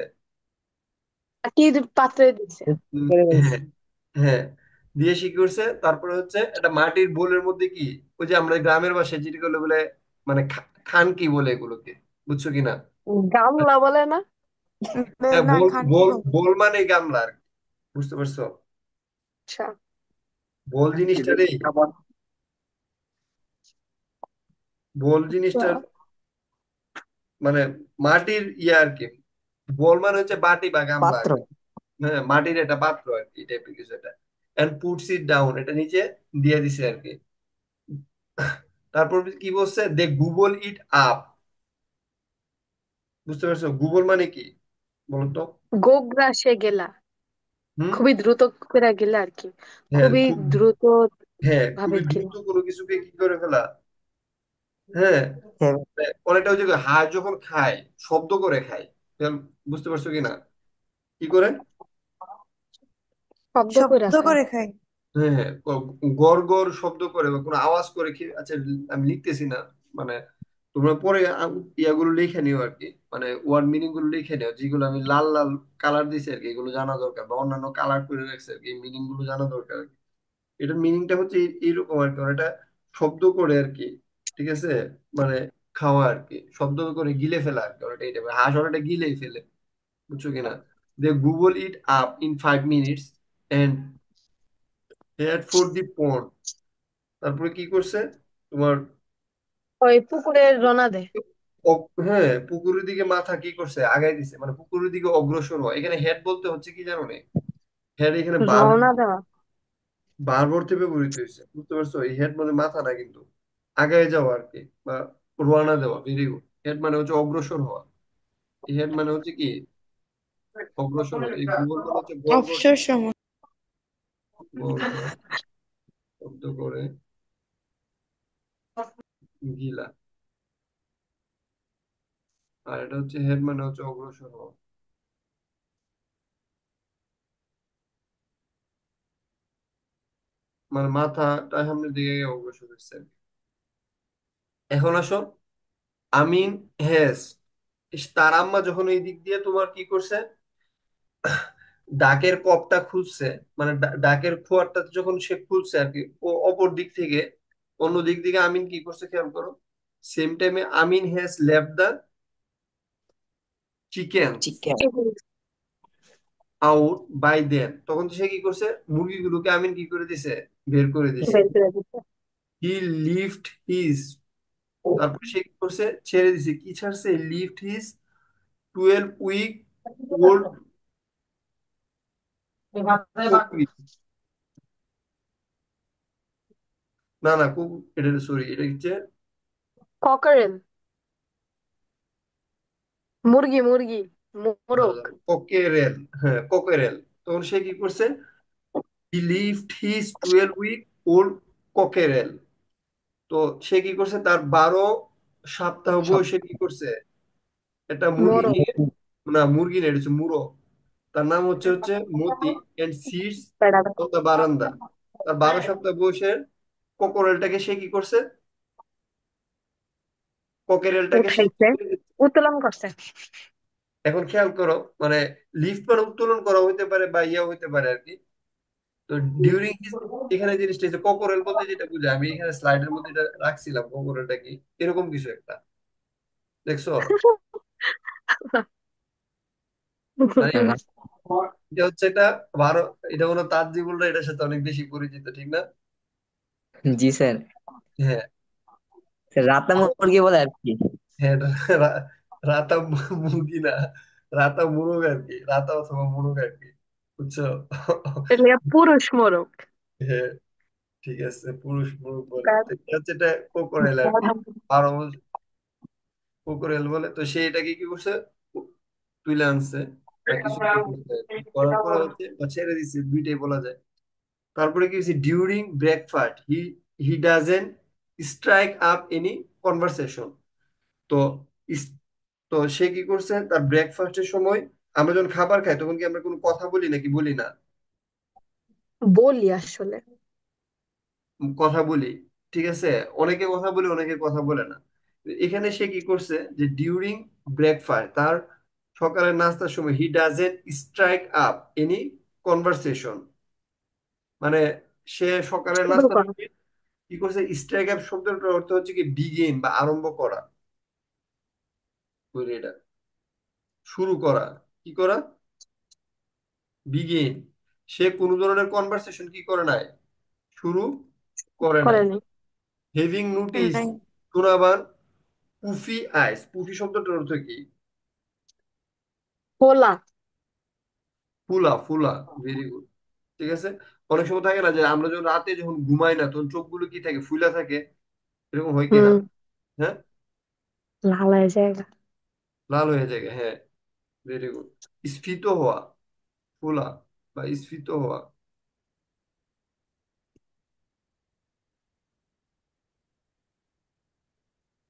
মাটির পাত্রে দিছে। করে ফেলছে। হ্যাঁ হ্যাঁ, দিয়ে সে কি করছে, তারপরে হচ্ছে একটা মাটির বোলের মধ্যে কি, ওই যে আমরা গ্রামের ভাষায় যেটা বলে বলে মানে খান কি বলে এগুলোকে, বুঝছো কিনা? গামলা বলে না? হ্যাঁ, না, বোল খান কি বোল বলে? বোল মানে গামলা আর কি। বুঝতে পারছো? আচ্ছা। বোল জিনিসটারে, বোল জিনিসটার মানে মাটির ইয়ে আর কি। বোল মানে হচ্ছে বাটি বা গামলা আর পাত্র। কি। হ্যাঁ, মাটির একটা পাত্র আর কি, টাইপের কিছু একটা। এন্ড পুটস ইট ডাউন, এটা নিচে দিয়ে দিছে আর কি। তারপর কি বলছে, দে গুগল ইট আপ। বুঝতে পারছো গুগল মানে কি, বলো তো? গোগ্রাসে গেলা। হুম, খুবই দ্রুত করে গেলে আর কি। হ্যাঁ খুবই খুব, দ্রুত হ্যাঁ ভাবে খুবই গেলা। দ্রুত কোনো কিছুকে কি করে ফেলা। হ্যাঁ, হ্যাঁ। অনেকটা ওই যে হাঁস যখন খায় শব্দ করে খায়। বুঝতে পারছো কিনা, কি করে? শব্দ করে শব্দ খায়। করে খায়। হ্যাঁ হ্যাঁ, গড় গড় শব্দ করে বা কোনো আওয়াজ করে কি, আচ্ছা আমি লিখতেছি না, মানে তোমরা পরে ইয়াগুলো লিখে নিও আর কি, মানে ওয়ার্ড মিনিং গুলো লিখে নিও, যেগুলো আমি লাল লাল কালার দিছি আর কি, এগুলো জানা দরকার, বা অন্যান্য কালার করে রাখছে আর কি, মিনিং গুলো জানা দরকার আর কি। এটার মিনিংটা হচ্ছে এইরকম আর কি, মানে এটা শব্দ করে আর কি। ঠিক আছে, মানে খাওয়া আর কি, শব্দ করে গিলে ফেলা আর কি, ওটা এইটা হাঁস ওটা গিলেই ফেলে। বুঝছো কিনা? They gobble it up in 5 minutes and head for the pond. তারপরে কি করছে তোমার, ওই পুকুরে রওনা দেয়। হ্যাঁ পুকুরের দিকে মাথা কি করছে আগাই দিছে, মানে পুকুরের দিকে অগ্রসর হয়। এখানে হেড বলতে হচ্ছে কি জানো নে, হেড এখানে রওনা দেওয়া। বারবার থেকে ব্যবহৃত হয়েছে। বুঝতে পারছো, এই হেড মানে মাথা না কিন্তু, আগায় যাওয়া আর কি, বা রওনা দেওয়া। Very good. হেড মানে হচ্ছে অগ্রসর হওয়া, এই হেড মানে হচ্ছে কি অগ্রসর হওয়া। এই গুগল মানে হচ্ছে গড় গড় অবসর সময়। গড় গড় শব্দ করে গিলা। আর এটা হচ্ছে হেড মানে হচ্ছে অগ্রসর হওয়া, মানে মাথাটা সামনের দিকে অগ্রসর হচ্ছে। এখন আসো, আমিন হ্যাজ তার আম্মা যখন এই দিক দিয়ে তোমার কি করছে, ডাকের কপটা খুলছে, মানে ডাকের খোয়ারটা যখন সে খুলছে আর কি, ও অপর দিক থেকে, অন্য দিক থেকে আমিন কি করছে খেয়াল করো, সেম টাইমে Amin has left the chicken chicken. Out by then. তখন সে কি করছে, মুরগিগুলোকে আমিন কি করে দিছে, বের করে দিছে। বের করে দিতে। হি লিফট হিজ, তারপর সে কি করছে, ছেড়ে দিছে, কি ছাড়ছে, লিফট হিজ 12 উইক ওল্ড কুকুর। না না কুকুর, এটা সরি, এটা হচ্ছে ককারেল, মুরগি মুরগি, মোরগ। ককেরেল। হ্যাঁ ককেরেল। তখন সে কি করছে, হি লিফট হিজ 12 উইক ওল্ড ককেরেল। তো সে কি করছে, তার 12 সপ্তাহ সব বয়সে কি করছে, একটা মুরগি মোরগ। নিয়ে, না মুরগি নেই, এটা হচ্ছে মুরগ। তার নাম হচ্ছে মতি, এন্ড সিটস বেড়া। অন দ্য বারান্দা। তার 12 সপ্তাহ বয়সের কোকোরেলটাকে সে কি করছে, কোকেরেলটাকে সে কি উঠাইছে, করে দিচ্ছে? উত্তোলন করছে। এখন খেয়াল করো, মানে লিফট মানে উত্তোলন করা হইতে পারে বা ইয়া হইতে পারে আর কি। তো ডিউরিং হিজ, এখানে জিনিসটা হচ্ছে কোকোরেল বলতে যেটা বুঝায়, আমি এখানে স্লাইডের মধ্যে এটা রাখছিলাম, কোকোরেলটা কি এরকম কিছু একটা, দেখছো? মানে এটা হচ্ছে এটা ভারত, এটা হলো তাজমহলটা এটার সাথে অনেক বেশি পরিচিত, ঠিক না? জি স্যার। হ্যাঁ। স্যার, রাতা মুরগি বলে আর কি। হ্যাঁ রা- রাতা মুরগি না, রাতা মুরগ আর কি, রাতা অথবা মুরগ আর কি, বুঝছো? এটা পুরুষ মোরগ। হ্যাঁ ঠিক আছে, পুরুষ মুরগ বলে, তো এটা হচ্ছে এটা কোকোরেল আর কি, আরো কোকোরেল বলে। তো সে এটাকে কি করছে, তুলে আনছে বা কিছু একটা করছে আর কি। করার পরে হচ্ছে বা ছেড়ে দিচ্ছে, দুইটাই বলা যায়। তারপরে কি হচ্ছে, during breakfast he he doesn't strike up any conversation. তো ইস- তো সে কি করছে, তার ব্রেকফাস্টের সময় আমরা যখন খাবার খাই তখন কি আমরা কোনো কথা বলি নাকি বলি না? বলি আসলে। কথা বলি, ঠিক আছে। অনেকে কথা বলে, অনেকে কথা বলে না। তো এখানে সে কি করছে, যে ডিউরিং ব্রেকফাস্ট, তার সকালের নাস্তার সময়, he doesn't strike up any conversation, মানে সে সকালের শুরু নাস্তার কর। সময় কি করছে, স্ট্রাইক আপ শব্দটার অর্থ হচ্ছে কি বিগিন বা আরম্ভ করা, বুঝলি এটা, শুরু করা, কি করা, বিগিন। সে কোনো ধরনের কনভারসেশন কি করে নাই, শুরু করে নাই। করেনি। হেভিং নোটিস, নাই। শোনাবার, পুফি আইস, পুফি শব্দটার অর্থ কি, হোলা। ফুলা ফুলা, ভেরি গুড, ঠিক আছে। অনেক সময় থাকে না যে আমরা যখন রাতে যখন ঘুমাই না তখন চোখগুলো কি থাকে, ফুলা থাকে, এরকম হয় কিনা? হুম। হ্যাঁ, লাল হয়ে যায়। লাল হয়ে যায়, হ্যাঁ, ভেরি গুড। স্ফীত হওয়া, ফুলা বা স্ফীত হওয়া,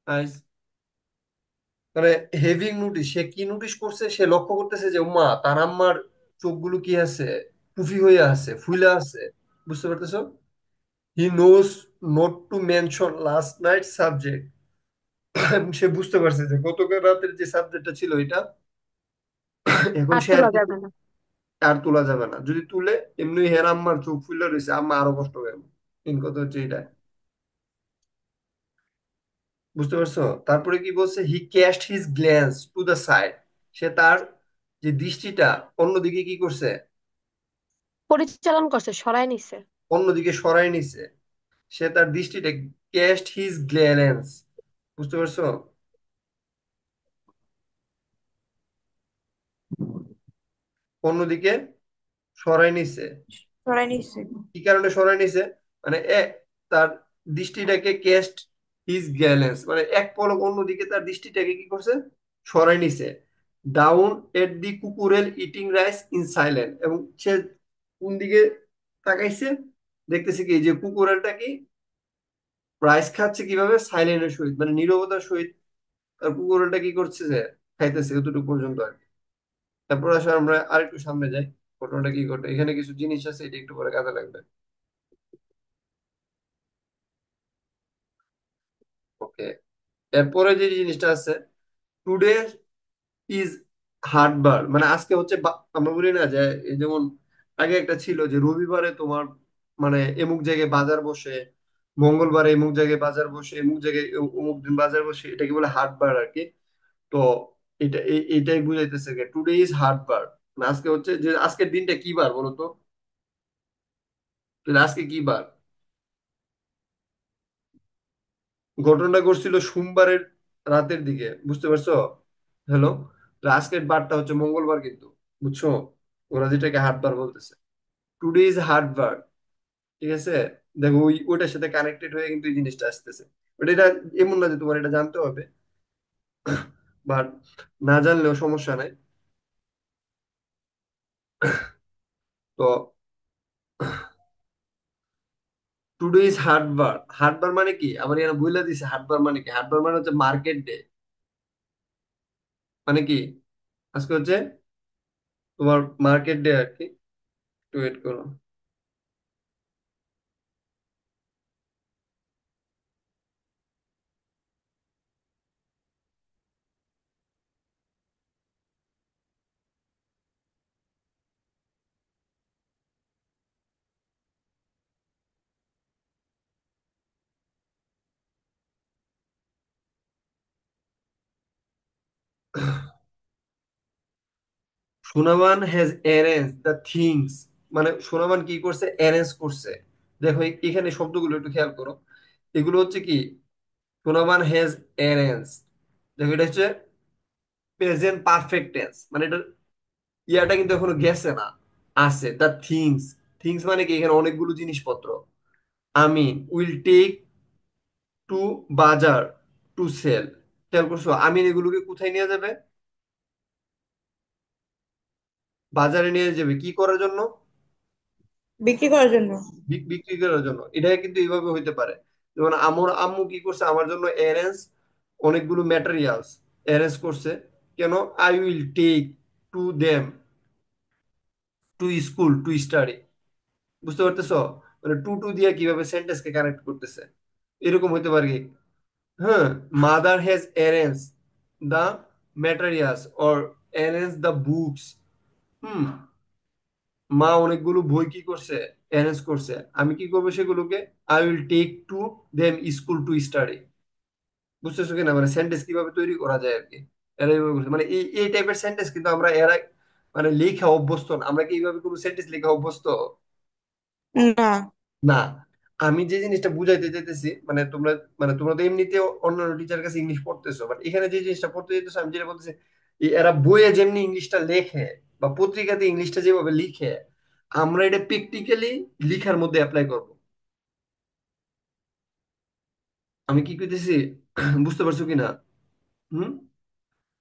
আইস, মানে হেভিং নোটিস, সে কি নোটিস করছে, সে লক্ষ্য করতেছে যে উম্মা তার আম্মার চোখগুলো কি আছে, পুফি হয়ে আছে, ফুলা আছে, বুঝতে পারতেছো? He knows not to mention last night subject. সে বুঝতে পারছে যে গতকাল রাতের যে সাবজেক্টটা ছিল এটা, এখন আর সে আর তোলা কি, যাবে না। আর তোলা যাবে না, যদি তুলে এমনি হের আম্মার চোখ ফুলে রয়েছে, আম্মা আরো কষ্ট পাবে। মেন কথা হচ্ছে এটা, বুঝতে পারছো? তারপরে কি বলছে, he cast his glance to the side, সে তার যে দৃষ্টিটা অন্যদিকে কি করছে, পরিচালন করছে, সরায় নিছে। অন্যদিকে সরায় নিছে। সে তার দৃষ্টিটা, ক্যাস্ট হিজ গ্ল্যান্স, বুঝতে পারছো, অন্যদিকে সরাই নিছে। সরাই নিচ্ছে। কি কারণে সরাই নিছে, মানে তার দৃষ্টিটাকে ক্যাস্ট হিজ গ্যালেন্স, মানে এক পলক অন্যদিকে তার দৃষ্টিটাকে কি করছে, সরাই নিছে। Down at the cockerel eating rice in silent, এবং সে কোন দিকে তাকাইছে, দেখতেছে কি এই যে কুকুরেলটা কি রাইস খাচ্ছে কিভাবে, সাইলেন্টের সহিত, মানে নীরবতার সহিত তার কুকুরেলটা কি করছে, যে খাইতেছে, এতটুকু পর্যন্ত আর কি। তারপর আসলে আমরা আরেকটু সামনে যাই, ঘটনাটা কি ঘটে, এখানে কিছু জিনিস আছে, এটা একটু পরে কাজে লাগবে। ওকে, এরপরে যে জিনিসটা আছে, টুডে ইজ হাটবার, মানে আজকে হচ্ছে আমরা বলি না যে এই যেমন আগে একটা ছিল যে রবিবারে তোমার মানে এমুক জায়গায় বাজার বসে, মঙ্গলবারে এমুক জায়গায় বাজার বসে, এমুক জায়গায় অমুক দিন বাজার বসে, এটাকে বলে হাটবার আর কি। তো এটাই বুঝাইতেছে টুডে ইজ হাটবার, মানে আজকে হচ্ছে যে আজকের দিনটা কি বার বলো তো, তাহলে আজকে কি বার? ঘটনাটা ঘটছিল সোমবারের রাতের দিকে, বুঝতে পারছো? হ্যালো। আজকের বারটা হচ্ছে মঙ্গলবার কিন্তু, বুঝছো? ওরা যেটাকে হাটবার বলতেছে, টুডে ইজ হাটবার। ঠিক আছে, দেখো ওইটার সাথে কানেক্টেড হয়ে কিন্তু এই জিনিসটা আসতেছে। বাট এটা এমন না যে তোমার এটা জানতে হবে, বাট না জানলেও সমস্যা নাই। তো টুডে ইজ হাটবার, হাটবার মানে কি আমার এখানে বইলা দিছে, হাটবার মানে কি, হাটবার মানে হচ্ছে মার্কেট ডে। মানে কি, আজকে হচ্ছে তোমার মার্কেট ডে আর কি। একটু ওয়েট করো। Sonaman has arrange the things, মানে সোনামান কি করছে, অ্যারেঞ্জ করছে। দেখো এখানে শব্দগুলো একটু খেয়াল করো, এগুলো হচ্ছে কি, সোনামান হ্যাজ অ্যারেঞ্জ। দেখো এটা হচ্ছে প্রেজেন্ট পারফেক্ট টেন্স, মানে এটা ইয়াটা কিন্তু এখনো গেছে না, আছে। দ্য থিংস, থিংস মানে কি এখানে অনেকগুলো জিনিসপত্র। আমি উইল টেক টু বাজার টু সেল। খেয়াল করছো, আমি এগুলোকে কোথায় নিয়ে যাবে? বাজারে নিয়ে যাবে কি করার জন্য? বিক্রি করার জন্য। বিক্রি করার জন্য। এটা কিন্তু এইভাবে হইতে পারে, যেমন আমার আম্মু কি করছে আমার জন্য অ্যারেঞ্জ অনেকগুলো ম্যাটেরিয়ালস অ্যারেঞ্জ করছে। কেন? I will take to them to school to study. বুঝতে পারতেছো? মানে টু টু দিয়ে কিভাবে সেন্টেন্সকে কানেক্ট করতেছে, এরকম হইতে পারে কি। হ্যাঁ, mother has arrange the materials or arrange the books. Hmm, মা অনেকগুলো বই কি করছে, অ্যারেঞ্জ করছে। আমি কি করবো সেগুলোকে? I will take to them school to study. বুঝতেছো কিনা, মানে সেন্টেন্স কিভাবে তৈরি করা যায় আর কি। এরা এইভাবে করছে। মানে এই এই টাইপের সেন্টেন্স কিন্তু আমরা এরা মানে লেখা অভ্যস্ত না। আমরা কি এইভাবে কোনো সেন্টেন্স লেখা অভ্যস্ত না। না। আমি যে জিনিসটা বুঝাইতে চাইতেছি, মানে তোমরা, মানে তোমরা তো এমনিতেও অন্যান্য টিচার কাছে ইংলিশ পড়তেছো, বাট এখানে যে জিনিসটা পড়তে চাইতেছো, আমি যেটা বলতেছি, এরা বইয়ে যেমনি ইংলিশটা লেখে বা পত্রিকাতে ইংলিশটা যেভাবে লিখে, আমরা এটা প্র্যাকটিক্যালি লিখার মধ্যে অ্যাপ্লাই করব। আমি কি কইতেছি বুঝতে পারছো কিনা? হুম,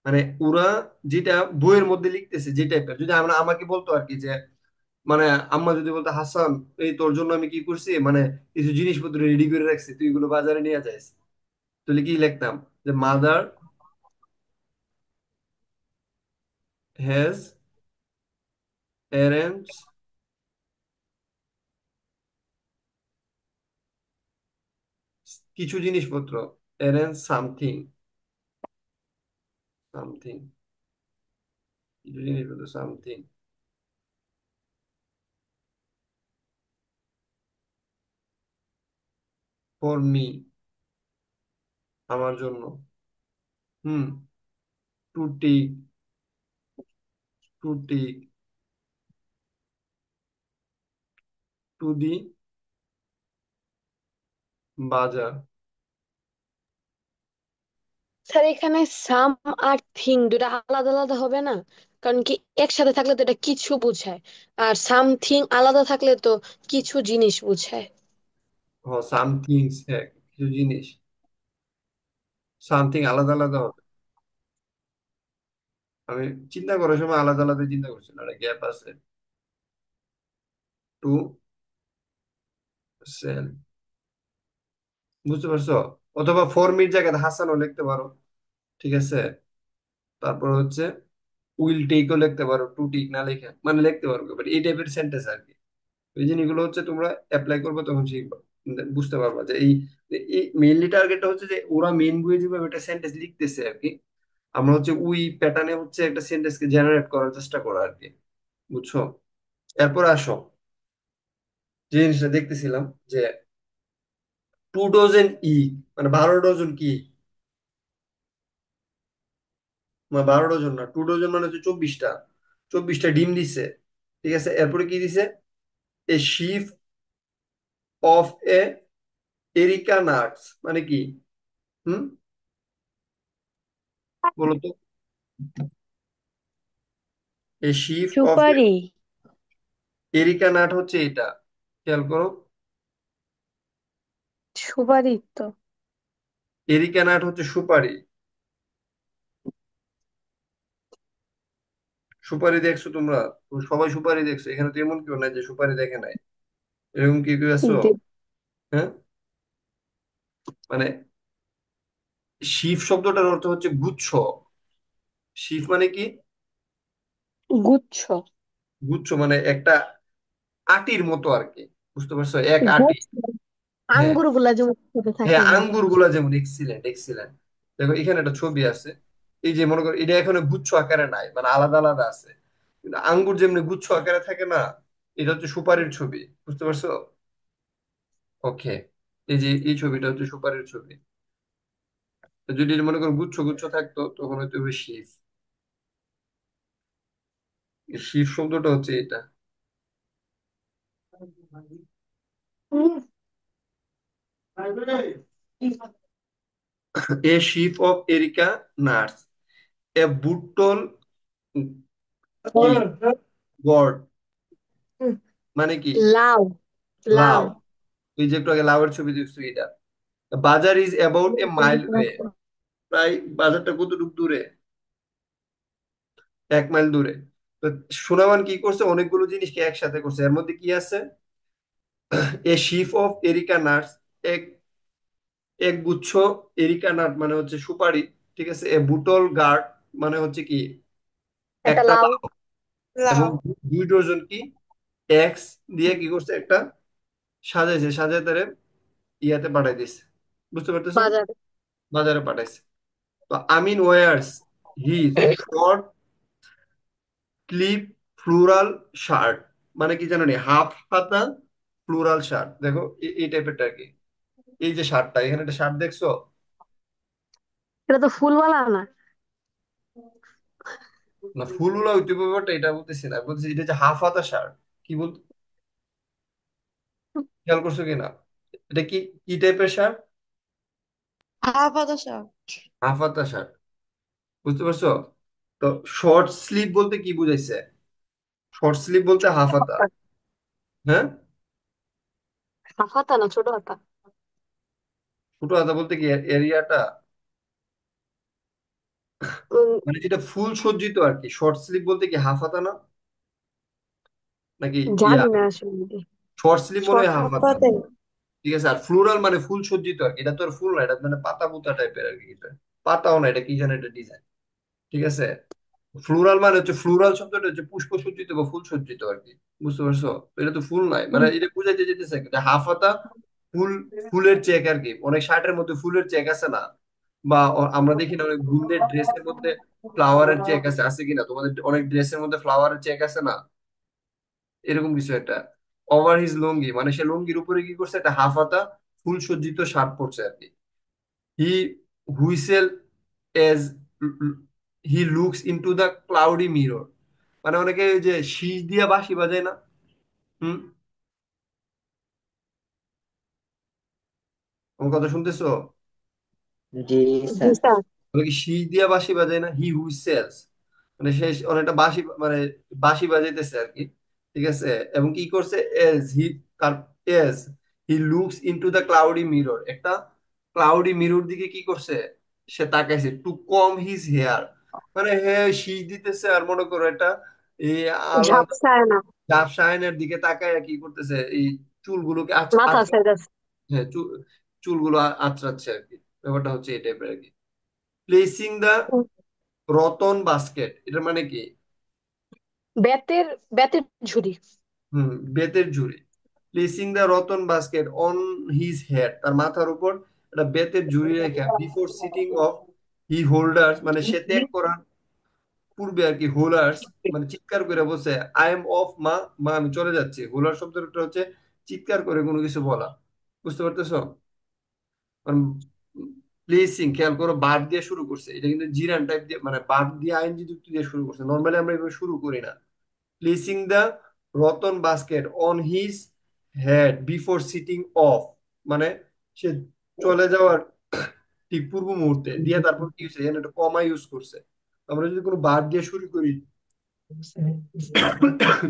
মানে ওরা যেটা বইয়ের মধ্যে লিখতেছে যে টাইপের, যদি আমরা আমাকে বলতো আর কি যে, মানে আম্মা যদি বলতো, হাসান এই তোর জন্য আমি কি করছি, মানে কিছু জিনিসপত্র রেডি করে রাখছি, তুই এগুলো বাজারে নিয়ে যাস, তাহলে কি লিখতাম? যে মাদার হ্যাজ অ্যারেঞ্জ কিছু জিনিসপত্র, অ্যারেঞ্জ সামথিং, সামথিং, কিছু জিনিসপত্র সামথিং ফর মি, আমার জন্য। Hmm, to take, to take to the bazaar. Sir এখানে সাম আর থিং দুটা আলাদা আলাদা হবে না? কারণ কি, একসাথে থাকলে তো এটা কিছু বোঝায়, আর সামথিং আলাদা থাকলে তো কিছু জিনিস বোঝায়। হ, সামথিংস, হ্যাঁ কিছু জিনিস, সামথিং আলাদা আলাদা হবে। আমি চিন্তা করার সময় আলাদা আলাদা চিন্তা করছি না, গ্যাপ আছে। টু সেল, বুঝতে পারছো? অথবা ফর্মির জায়গায় হাসানও লিখতে পারো, ঠিক আছে। তারপর হচ্ছে উইল টেকও লিখতে পারো, টু টেক না লেখা, মানে লিখতে পারো, বাট এই টাইপের সেন্টেন্স আর কি। এই জিনিসগুলো হচ্ছে তোমরা অ্যাপ্লাই করবে তখন শিখবা, বুঝতে পারবা যে এই মেইনলি টার্গেটটা হচ্ছে যে ওরা মেইন বইয়ে যেভাবে একটা সেন্টেন্স লিখতেছে আর কি, আমরা হচ্ছে ওই প্যাটার্নে হচ্ছে একটা সেন্টেন্সকে জেনারেট করার চেষ্টা করা আর কি, বুঝছো? এরপর আসো, যে জিনিসটা দেখতেছিলাম যে 2 ডজন ই, মানে 12 ডজন কি, মানে 12 ডজন না, 2 ডজন মানে হচ্ছে 24টা, 24টা ডিম দিছে। ঠিক আছে, এরপরে কি দিছে? এ sheaf of A areca nuts, মানে কি? হুম, বলো তো। এ শিফ অফ সুপারি। এরিকা নাট হচ্ছে এটা, খেয়াল করো। সুপারি তো। এরিকা নাট হচ্ছে সুপারি। সুপারি দেখছো তোমরা? তো সবাই সুপারি দেখছো, এখানে তো এমন কেউ নাই যে সুপারি দেখে নাই। এরকম কি কেউ আছো? দে- হ্যাঁ, মানে শিফ শব্দটার অর্থ হচ্ছে গুচ্ছ। শিফ মানে কি? গুচ্ছ। গুচ্ছ মানে একটা আটির মতো আর কি, বুঝতে পারছো? এক আটি। গুচ্ছ হ্যাঁ, আঙ্গুর গুলা যেমন ছোট হ্যাঁ, থাকে না? আঙ্গুর গুলা যেমন, এক্সিলেন্ট এক্সিলেন্ট। দেখো এখানে একটা ছবি আছে, এই যে মনে করো এটা এখানে গুচ্ছ আকারে নাই, মানে আলাদা আলাদা আছে, কিন্তু আঙ্গুর যেমনি গুচ্ছ আকারে থাকে না, এটা হচ্ছে সুপারির ছবি, বুঝতে পারছো? ওকে, এই যে এই ছবিটা হচ্ছে সুপারির ছবি। তো যদি মনে করো গুচ্ছ গুচ্ছ থাকতো তখন হয়তো শিফ। শিফ শব্দটা হচ্ছে এটা। A sheaf of areca nuts, a bottle কি গড, মানে কি? লাউ। লাউ। লাউ। এই যে একটু আগে লাউয়ের ছবি দেখছো এটা। বাজার is about a mile way, প্রায় বাজারটা কতটুকু দূরে? 1 মাইল দূরে। তো সোনামান কি করছে, অনেকগুলো জিনিসকে একসাথে করছে, এর মধ্যে কি আছে? এ শিফ অফ এরিকা নাটস, এক এক গুচ্ছ এরিকা নাট মানে হচ্ছে সুপারি। ঠিক আছে, এ বুটল গার্ড মানে হচ্ছে কি, একটা একটা লাউ। লাউ। এবং লাউ। 2 ডজন কি, এক্স দিয়ে কি করছে, একটা সাজাইছে, সাজায় তারে ইয়াতে পাঠাই দিছে, বুঝতে পারতেছো? বাজারে। বাজারে পাঠাইছে। তো Amin wears his short sleeve floral shirt, মানে কি জানো নি, হাফ হাতা ফ্লোরাল শার্ট। দেখো এই টাইপেরটা আর কি। এই যে শার্টটা, এখানে একটা শার্ট দেখছো? এটা তো ফুলওয়ালা না? না, ফুলগুলো হইতে ব্যাপারটা এটা বলতেছি না, বলতেছি এটা যে হাফ হাতা শার্ট। কি বল, খেয়াল করছো কিনা? এটা কি, কি টাইপের শার্ট? হাফ হাতা শাক। হাফ হাতা শার্ট, বুঝতে পারছো? তো শর্ট স্লিভ বলতে কি বুঝাইছে? শর্ট স্লিভ বলতে হাফ হাতা। হ্যাঁ, হাফ হাতা না ছোট হাতা? ছোট হাতা বলতে কি এরিয়াটা, উম, মানে যেটা ফুল সজ্জিত আর কি। শর্ট স্লিভ বলতে কি হাফ হাতা না, নাকি ইয়া? জানি না আসলে। শর্ট স্লিভ মনে শর্ট। হয় হাফ হাফ হাতা। হাতে। ঠিক আছে, আর ফ্লোরাল মানে ফুল সজ্জিত আর কি। এটা তো আর ফুল না, এটা মানে পাতা পুতা টাইপের আর কি। এটা পাতাও না, এটা কি জানে, এটা ডিজাইন। ঠিক আছে, ফ্লোরাল মানে হচ্ছে, ফ্লোরাল শব্দটা হচ্ছে পুষ্প সজ্জিত বা ফুল সজ্জিত আর কি, বুঝতে পারছো? তো এটা তো ফুল নাই, মানে এটা বুঝাইতে যেতেছে কি, এটা হাফ হাতা ফুল, ফুলের চেক আর কি। অনেক শার্টের মধ্যে ফুলের চেক আছে না, বা আমরা দেখি না অনেক বোনদের ড্রেসের মধ্যে ফ্লাওয়ারের চেক আছে, আছে কিনা তোমাদের অনেক ড্রেসের মধ্যে ফ্লাওয়ারের চেক আছে না? এরকম কিছু একটা। ওভার হিজ লুঙ্গি মানে সে লুঙ্গির উপরে কি করছে, একটা হাফ হাতা ফুল সজ্জিত শার্ট পরছে আর কি। He whistle as he looks into the cloudy mirror, মানে অনেকে ওই যে শীষ দিয়া বাঁশি বাজায় না। হুম, আমার কথা শুনতেছো? জি জি স্যার। স্যার। ওরা কি শীষ দিয়া বাঁশি বাজায় না? হি হুইসেলস, মানে সে অনেকটা বাঁশি, মানে বাঁশি বাজাইতেছে আর কি। ঠিক আছে, এবং কি করছে, এজ হি, তার as he looks into the cloudy mirror, একটা ক্লাউডি মিরর দিকে কি করছে, সে তাকাইছে, টু কম হিজ হেয়ার, মানে হ্যাঁ শীষ দিতেছে আর মনে করো এটা এই আলো ঝাপসায় না। ঝাপসায়নের দিকে তাকায় কি করতেছে, এই চুলগুলোকে মাথা চাইতাছে। হ্যাঁ চুলগুলো আঁচড়াচ্ছে আর কি। ব্যাপারটা হচ্ছে এই টাইপের আর কি। প্লেসিং দা রতন বাস্কেট, এটার মানে কি? বেতের বেতের ঝুড়ি। হুম, বেতের ঝুড়ি। Placing the rattan basket on his head, তার মাথার উপর একটা বেতের ঝুড়ি রেখে, before setting off he hollers মানে সে ত্যাগ করার পূর্বে আর কি, হোলার্স মানে চিৎকার করে বলছে আই এম অফ মা, মা আমি চলে যাচ্ছি। হোলার শব্দটা হচ্ছে চিৎকার করে কোনো কিছু বলা, বুঝতে পারতেছো? প্লেসিং, খেয়াল করো, বাদ দিয়ে শুরু করছে, এটা কিন্তু জিরান টাইপ দিয়ে মানে বাদ দিয়ে আইনজি যুক্ত দিয়ে শুরু করছে, নর্মালি আমরা এভাবে শুরু করি না। Placing the rattan basket on his head before setting off, মানে সে চলে যাওয়ার ঠিক পূর্ব মুহূর্তে দিয়ে তারপর কি হচ্ছে, এখানে একটা কমা ইউজ করছে। আমরা যদি কোনো বাদ দিয়ে শুরু করি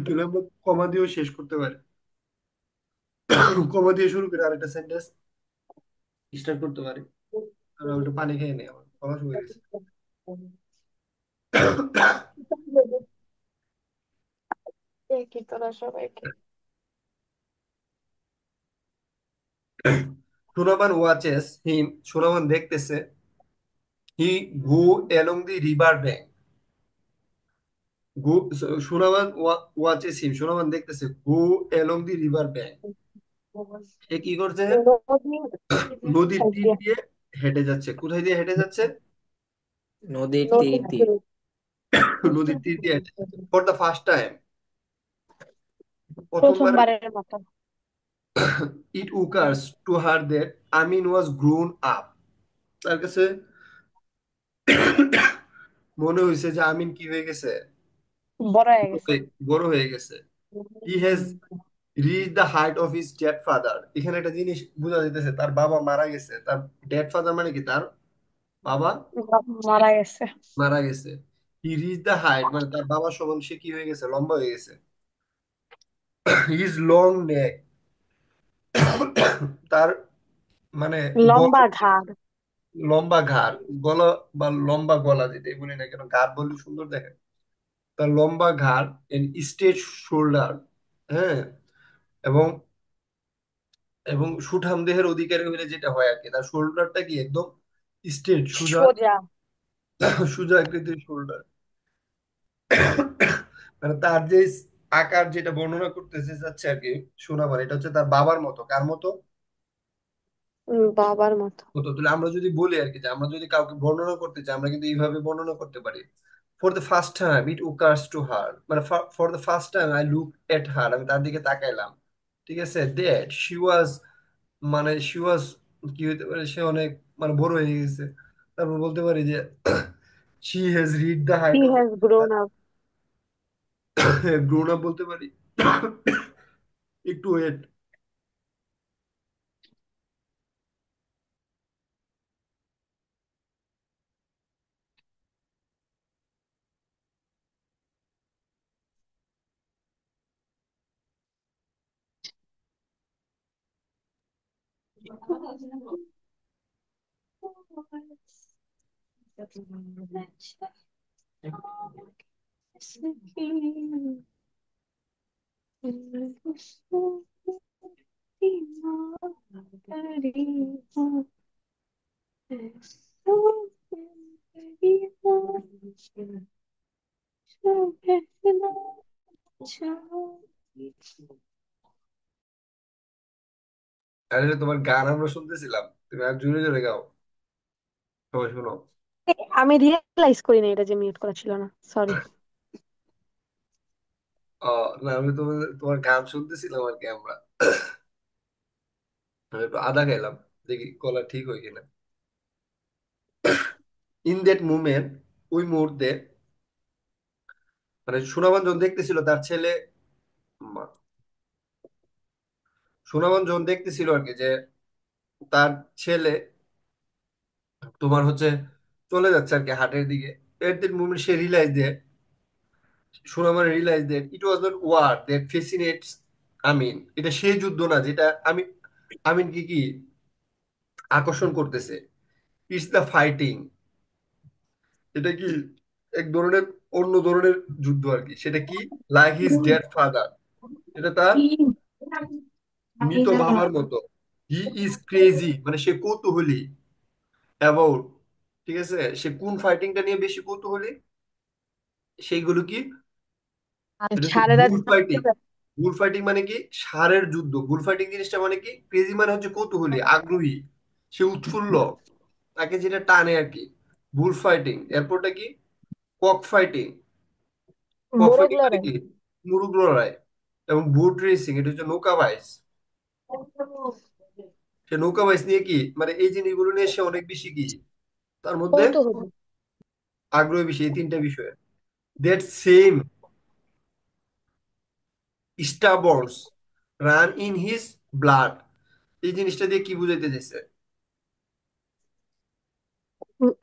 তাহলে আমরা কমা দিয়েও শেষ করতে পারি, কমা দিয়ে শুরু করে আরেকটা সেন্টেন্স স্টার্ট করতে পারি। আমরা ওটা পানি খেয়ে নেই, আমার কমা শুকিয়ে গেছে। একই তোরা সবাইকে। সুনয়মান ওয়াচেস হিম, সুনয়মান দেখতেছে, he go along the river bank, go, Sunayman watches him, Sunayman দেখতেছে go along the river bank, সে কি করছে, নদীর তীর দিয়ে হেঁটে যাচ্ছে। কোথায় দিয়ে হেঁটে যাচ্ছে? নদীর তীর দিয়ে। নদীর তীর দিয়ে হেঁটে যাচ্ছে ফর দ্য ফার্স্ট টাইম, প্রথমবারের মতো। প্রথমবারের মতো। It occurs to her that Amin was grown up, তার কাছে মনে হয়েছে যে আমিন কি হয়ে গেছে, বড় হয়ে গেছে। বড় হয়ে গেছে। He has reach the height of his dead father, এখানে একটা জিনিস বোঝা যাইতেছে, তার বাবা মারা গেছে। তার ডেড ফাদার মানে কি, তার বাবা মারা গেছে। মারা গেছে। হি রিচ দ্য হাইট মানে তার বাবার সমান সে কি হয়ে গেছে, লম্বা হয়ে গেছে। হিজ লং নেক, তার মানে লম্বা বড় ঘাড়। লম্বা ঘাড়, গলা বা লম্বা গলা যেটাই বলি না কেন, ঘাড় বললে সুন্দর দেখে। তার লম্বা ঘাড় এন্ড স্ট্রেট শোল্ডার, হ্যাঁ, এবং এবং সুঠাম দেহের অধিকারী হইলে যেটা হয় আর কি, তার শোল্ডারটা কি একদম স্ট্রেট, সোজা, সোজা। সোজা আকৃতির শোল্ডার। মানে তার যে আকার যেটা বর্ণনা করতেছে যাচ্ছে আর কি শোনাবার, এটা হচ্ছে তার বাবার মতো। কার মতো? বাবার মতো। মতো। তাহলে আমরা যদি বলি আর কি যে আমরা যদি কাউকে বর্ণনা করতে চাই, আমরা কিন্তু এইভাবে বর্ণনা করতে পারি। For the first time it occurs to her, মানে for the first time I look at her, আমি তার দিকে তাকাইলাম, ঠিক আছে, দ্যাট শি ওয়াজ, মানে শি ওয়াজ কি হইতে পারে, সে অনেক মানে বড় হয়ে গেছে। তারপর বলতে পারি যে she has read the height he of, has grown up. Grown up বলতে পারি। একটু ওয়েট। আরে তোমার গান আমরা শুনতেছিলাম, তুমি আর জোরে জোরে গাও, সবাই শোনো। আমি রিয়েলাইজ করি না এটা যে মিউট করা ছিল না, সরি। না আমি তোমার তোমার গান শুনতেছিলাম আর কি আমরা। আমি একটু আদা খাইলাম, দেখি গলা ঠিক হয় কিনা। ইন দ্যাট মুভমেন্ট, ওই মুহূর্তে, মানে সুনামান যখন দেখতেছিল তার ছেলে, মা- সুনামান যখন দেখতেছিল আর কি যে তার ছেলে তোমার হচ্ছে চলে যাচ্ছে আর কি হাটের দিকে, এট দ্যাট মুভমেন্ট সে realise that, Sunaman realise that it was not war that fascinates Amin, এটা সেই যুদ্ধ না যেটা আমি আমিন কি কি আকর্ষণ করতেছে। ইটস দ্য ফাইটিং, এটা কি এক ধরনের অন্য ধরনের যুদ্ধ আর কি। সেটা কি, লাইক হিজ ডেড ফাদার, এটা তার মৃত বাবার মতো। হি ইজ ক্রেজি মানে সে কৌতূহলী অ্যাবাউট, ঠিক আছে, সে কোন ফাইটিংটা নিয়ে বেশি কৌতূহলী, সেইগুলো কি, এটা হচ্ছে সারেরা। বুল ফাইটিং। বুল ফাইটিং মানে কি, ষাঁড়ের যুদ্ধ। বুল ফাইটিং জিনিসটা মানে কি, ক্রেজি মানে হচ্ছে কৌতূহলী, আগ্রহী, সে উৎফুল্ল, তাকে যেটা টানে আর কি। বুল ফাইটিং, এরপরটা কি? Cock fighting. কক মোরগ ফাইটিং মানে লড়াই। কি? মুরগ লড়াই। এবং বুট রেসিং, এটা হচ্ছে নৌকা বাইচ। সে নৌকা বাইচ নিয়ে কি মানে এই জিনিসগুলো নিয়ে সে অনেক বেশি কি তার মধ্যে কৌতূহলী। আগ্রহ বেশি এই তিনটা বিষয়ে। That same stubbornness run in his blood. এই জিনিসটা দিয়ে কি বুঝাইতে চাইছে?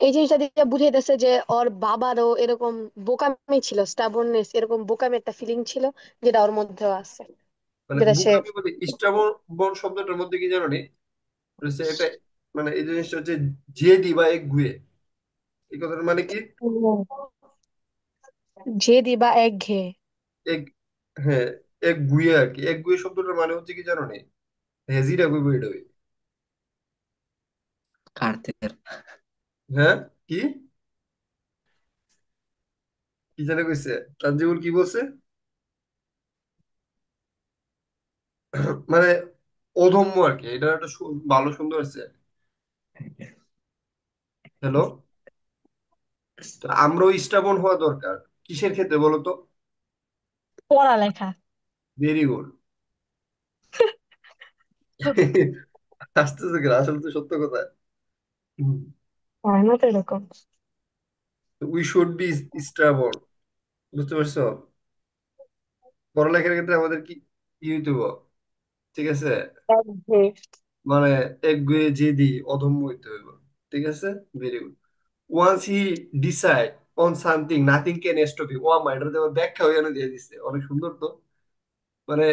এই জিনিসটা দিয়ে বুঝাইতেছে যে ওর বাবারও এরকম বোকামি ছিল, স্টাবর্ননেস, এরকম বোকামি একটা ফিলিং ছিল যেটা ওর মধ্যেও আছে, মানে যেটা সে। বুকামি বলতে স্টাবর্ন শব্দটার মধ্যে কি জানো নি? হচ্ছে একটা মানে এই জিনিসটা হচ্ছে জেদি বা একগুঁয়ে। এই কথাটার মানে কি? জেদি বা একঘেয়ে। এক, হ্যাঁ, একগুঁয়ে আর কি। একগুঁয়ে শব্দটার মানে হচ্ছে কি জানো নি? হেজিরা কইবো এটা হই। কার্তের। হ্যাঁ, কি কি জানে কইছে? তানজিবুল কি বলছে? মানে অধম্য আর কি। এটা একটা ভালো সুন্দর আছে। হ্যালো, তো আমরাও স্টাবন হওয়া দরকার। কিসের ক্ষেত্রে বলো তো? পড়ালেখা। Very good. আসতেছে কেন? আসলে তো সত্য কথা। হয় না তো এরকম। We should be স্টাবন। বুঝতে পারছো? পড়ালেখার ক্ষেত্রে আমাদের কি কি হইতে হবে? ঠিক আছে, একঘেয়ে। মানে একগুঁয়ে জেদি অধম্য হইতে হইব। ঠিক আছে, very good. Once he decide on something nothing can stop him. ও আমার এটার দেওয়ার ব্যাখ্যা হইয়ানো দিয়ে দিচ্ছে, অনেক সুন্দর তো। মানে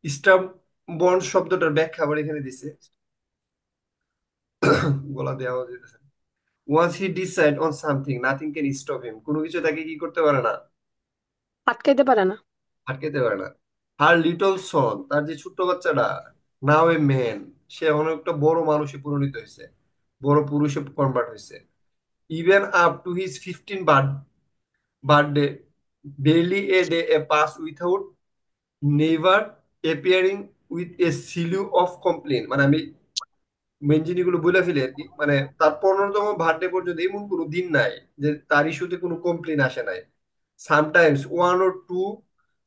স্টাম বন্ড শব্দটার ব্যাখ্যা আবার এখানে দিছে। গলা দেওয়া যেতেছে। Once he decide on something nothing can stop him. কোনো কিছু তাকে কি করতে পারে না? আটকাইতে পারে না। আটকাতে পারে না। হার লিটল সন, তার যে ছোট্ট বাচ্চাটা, নাও এ ম্যান, সে অনেকটা বড় মানুষে পরিণত হয়েছে, বড় পুরুষে কনভার্ট হয়েছে। Even up to his 15 birthday barely a day a pass without never appearing with a slew of complaint। মানে আমি মেন জিনিসগুলো বলে ফেলি আর কি। মানে তার 15তম বার্থডে পর্যন্ত এমন কোনো দিন নাই যে তার ইস্যুতে কোনো কমপ্লেন আসে নাই। Sometimes one or two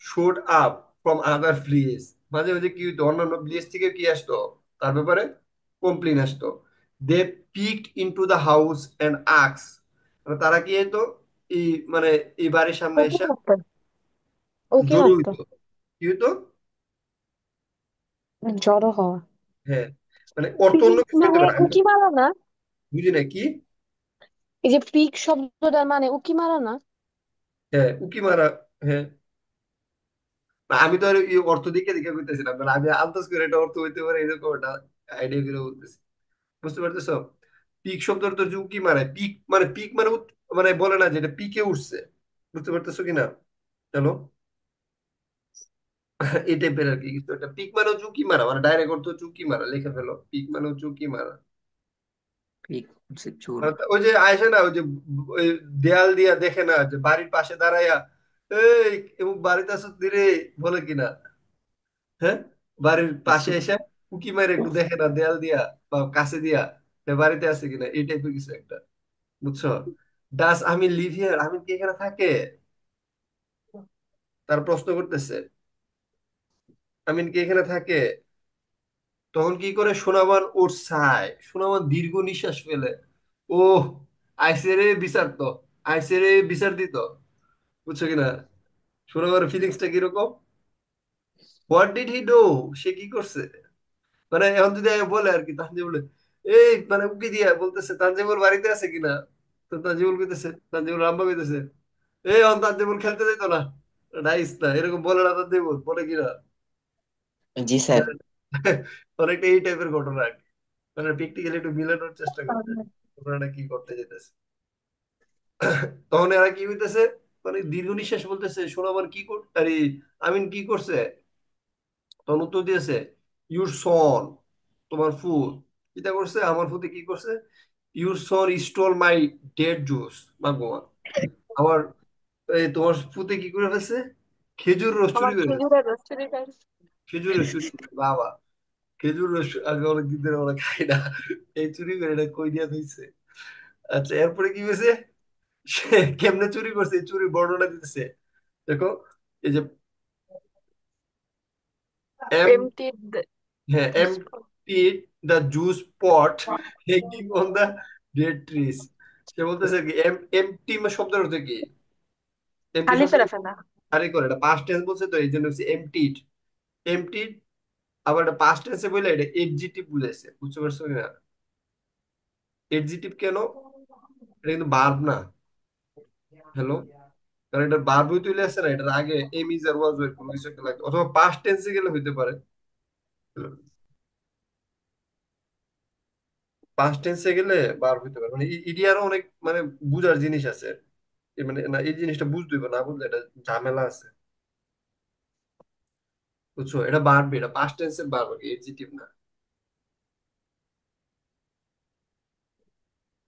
showed up from other place. মাঝে মাঝে কি হইতো, অন্যান্য প্লেস থেকে কি আসতো তার ব্যাপারে কমপ্লেন আসতো। They peeked into the house and asks, মানে তারা কি হইতো, এই মানে এই বাড়ির সামনে ও কি এসে করতো? ও কি জড়ো করতো? হইতো। কি হইতো? জড়ো হওয়া। হ্যাঁ, মানে অর্থ অন্য কিছু হইতে মানে পারে, আমি তো উকি মারা না? বুঝি না কি। এই যে পিক শব্দটার মানে উকি মারা না? হ্যাঁ, উকি মারা। হ্যাঁ, না, আমি তো আর এই অর্থ দিকে দিকে বুঝতেছিলাম, মানে আমি আন্দাজ করে এটা অর্থ হইতে পারে এরকম একটা আইডিয়া করে বলতেছি। বুঝতে পারতেছো? পিক শব্দের তো যে উকি মারে, পিক মানে পিক মানে মানে বলে না যে এটা পিকে উঠছে। বুঝতে পারতেছো কিনা? চলো, এই টাইপের আর কি কিছু একটা। পিক মানে হচ্ছে উকি মারা, মানে ডাইরেক্ট অর্থ হচ্ছে উকি মারা, লিখে ফেলো। পিক মানে হচ্ছে উকি মারা। পিক হচ্ছে চুল। মানে ওই যে আয়সা না, ওই যে ওই দেয়াল দিয়া দেখে না, যে বাড়ির পাশে দাঁড়াইয়া এই এবং বাড়িতে আসো ধীরে বলে কিনা। হ্যাঁ, বাড়ির পাশে সু- এসে উকি মারে একটু দেখে না দেয়াল দিয়া বা কাছে দিয়া, যে বাড়িতে আছে কিনা, এই টাইপের কিছু একটা। বুঝছো? ডাস আমি লিভ হিয়ার, আমি কি এখানে থাকে? তার প্রশ্ন করতেছে, আমি কি এখানে থাকে? তখন কি করে সোনামান ওর সায়, সোনামান দীর্ঘ নিঃশ্বাস ফেলে। ও আইসে রে বিচার তো, আইসে রে বিচার দিত। বুঝছো কিনা? সোনামার ফিলিংসটা কিরকম? হোয়াট ডিড হি ডু, সে কি করছে? মানে এখন যদি আমি বলে আর কি, তানজিবুল এই মানে উকি দিয়া বলতেছে তানজিবুল বাড়িতে আছে কিনা। তো তানজিবুল কইতেছে, তানজিবুল রাম্বা কইতেছে এই অন তানজিবুল খেলতে যেত না, নাইস না, এরকম বলে না তানজিবুল, বলে কিনা। জি স্যার। অনেকটা এই টাইপের ঘটনা আর কি। মানে প্র্যাকটিক্যালি একটু মিলানোর চেষ্টা করতে ঘটনাটা কি করতে যেতেছে। তখন এরা কি হইতেছে, মানে দীর্ঘ নিঃশ্বাস বলতেছে সোনামান কি কর আরে আমিন কি করছে। তখন উত্তর দিয়েছে, ইউর সন, তোমার ফুল কিটা করছে, আমার ফুতে কি করছে? Your son stole my dead juice. মাগোয়া, আমার এই তোমার ফুতে কি করে ফেলছে? খেজুর রস আমার চুরি করে ফেলছে। খেজুরের রস চুরি করছে। খেজুর রস চুরি করে, বাবা, খেজুর রস আমি অনেকদিন ধরে ওরা খাই না, এই চুরি করে এটা কই দিয়া দিচ্ছে। আচ্ছা, এরপরে কি হয়েছে? সে কেমনে চুরি করছে এই চুরি বর্ণনা দিতেছে। দেখো, এই যে এম, emptied হ্যাঁ, the spot. emptied the juice pot hanging on the dead trees। সে বলতেছে কি এমটি শব্দের অর্থ কি? এমটি খালি শব্দ ফেরা ফেলা। আরে করে, এটা পাস্ট টেন্স বলছে তো এই জন্য হচ্ছে এমটিড। এমটিড, আবার এটা পাস্ট টেন্সে বলে এটা এডজেক্টিভ বুঝাইছে, বুঝতে পারছো কিনা? এডজেক্টিভ কেন? এটা কিন্তু বার্ব না। হ্যালো, কারণ এটা বার্ব তুলে আসছে না, এটার আগে এম ইজ আর ওয়াজ কোনো কিছু একটা লাগতো, অথবা পাস্ট টেন্সে গেলে হইতে পারে। পাস্ট টেন্সে গেলে বার্ব হইতে পারে, মানে ইডিয়ারও অনেক মানে বুঝার জিনিস আছে। মানে না, এই জিনিসটা বুঝতে হবে, না বুঝলে এটা ঝামেলা আছে। বুঝছো, এটা বাড়বে, এটা পাস্ট টেন্সের বাড়বে, এডজেক্টিভ না।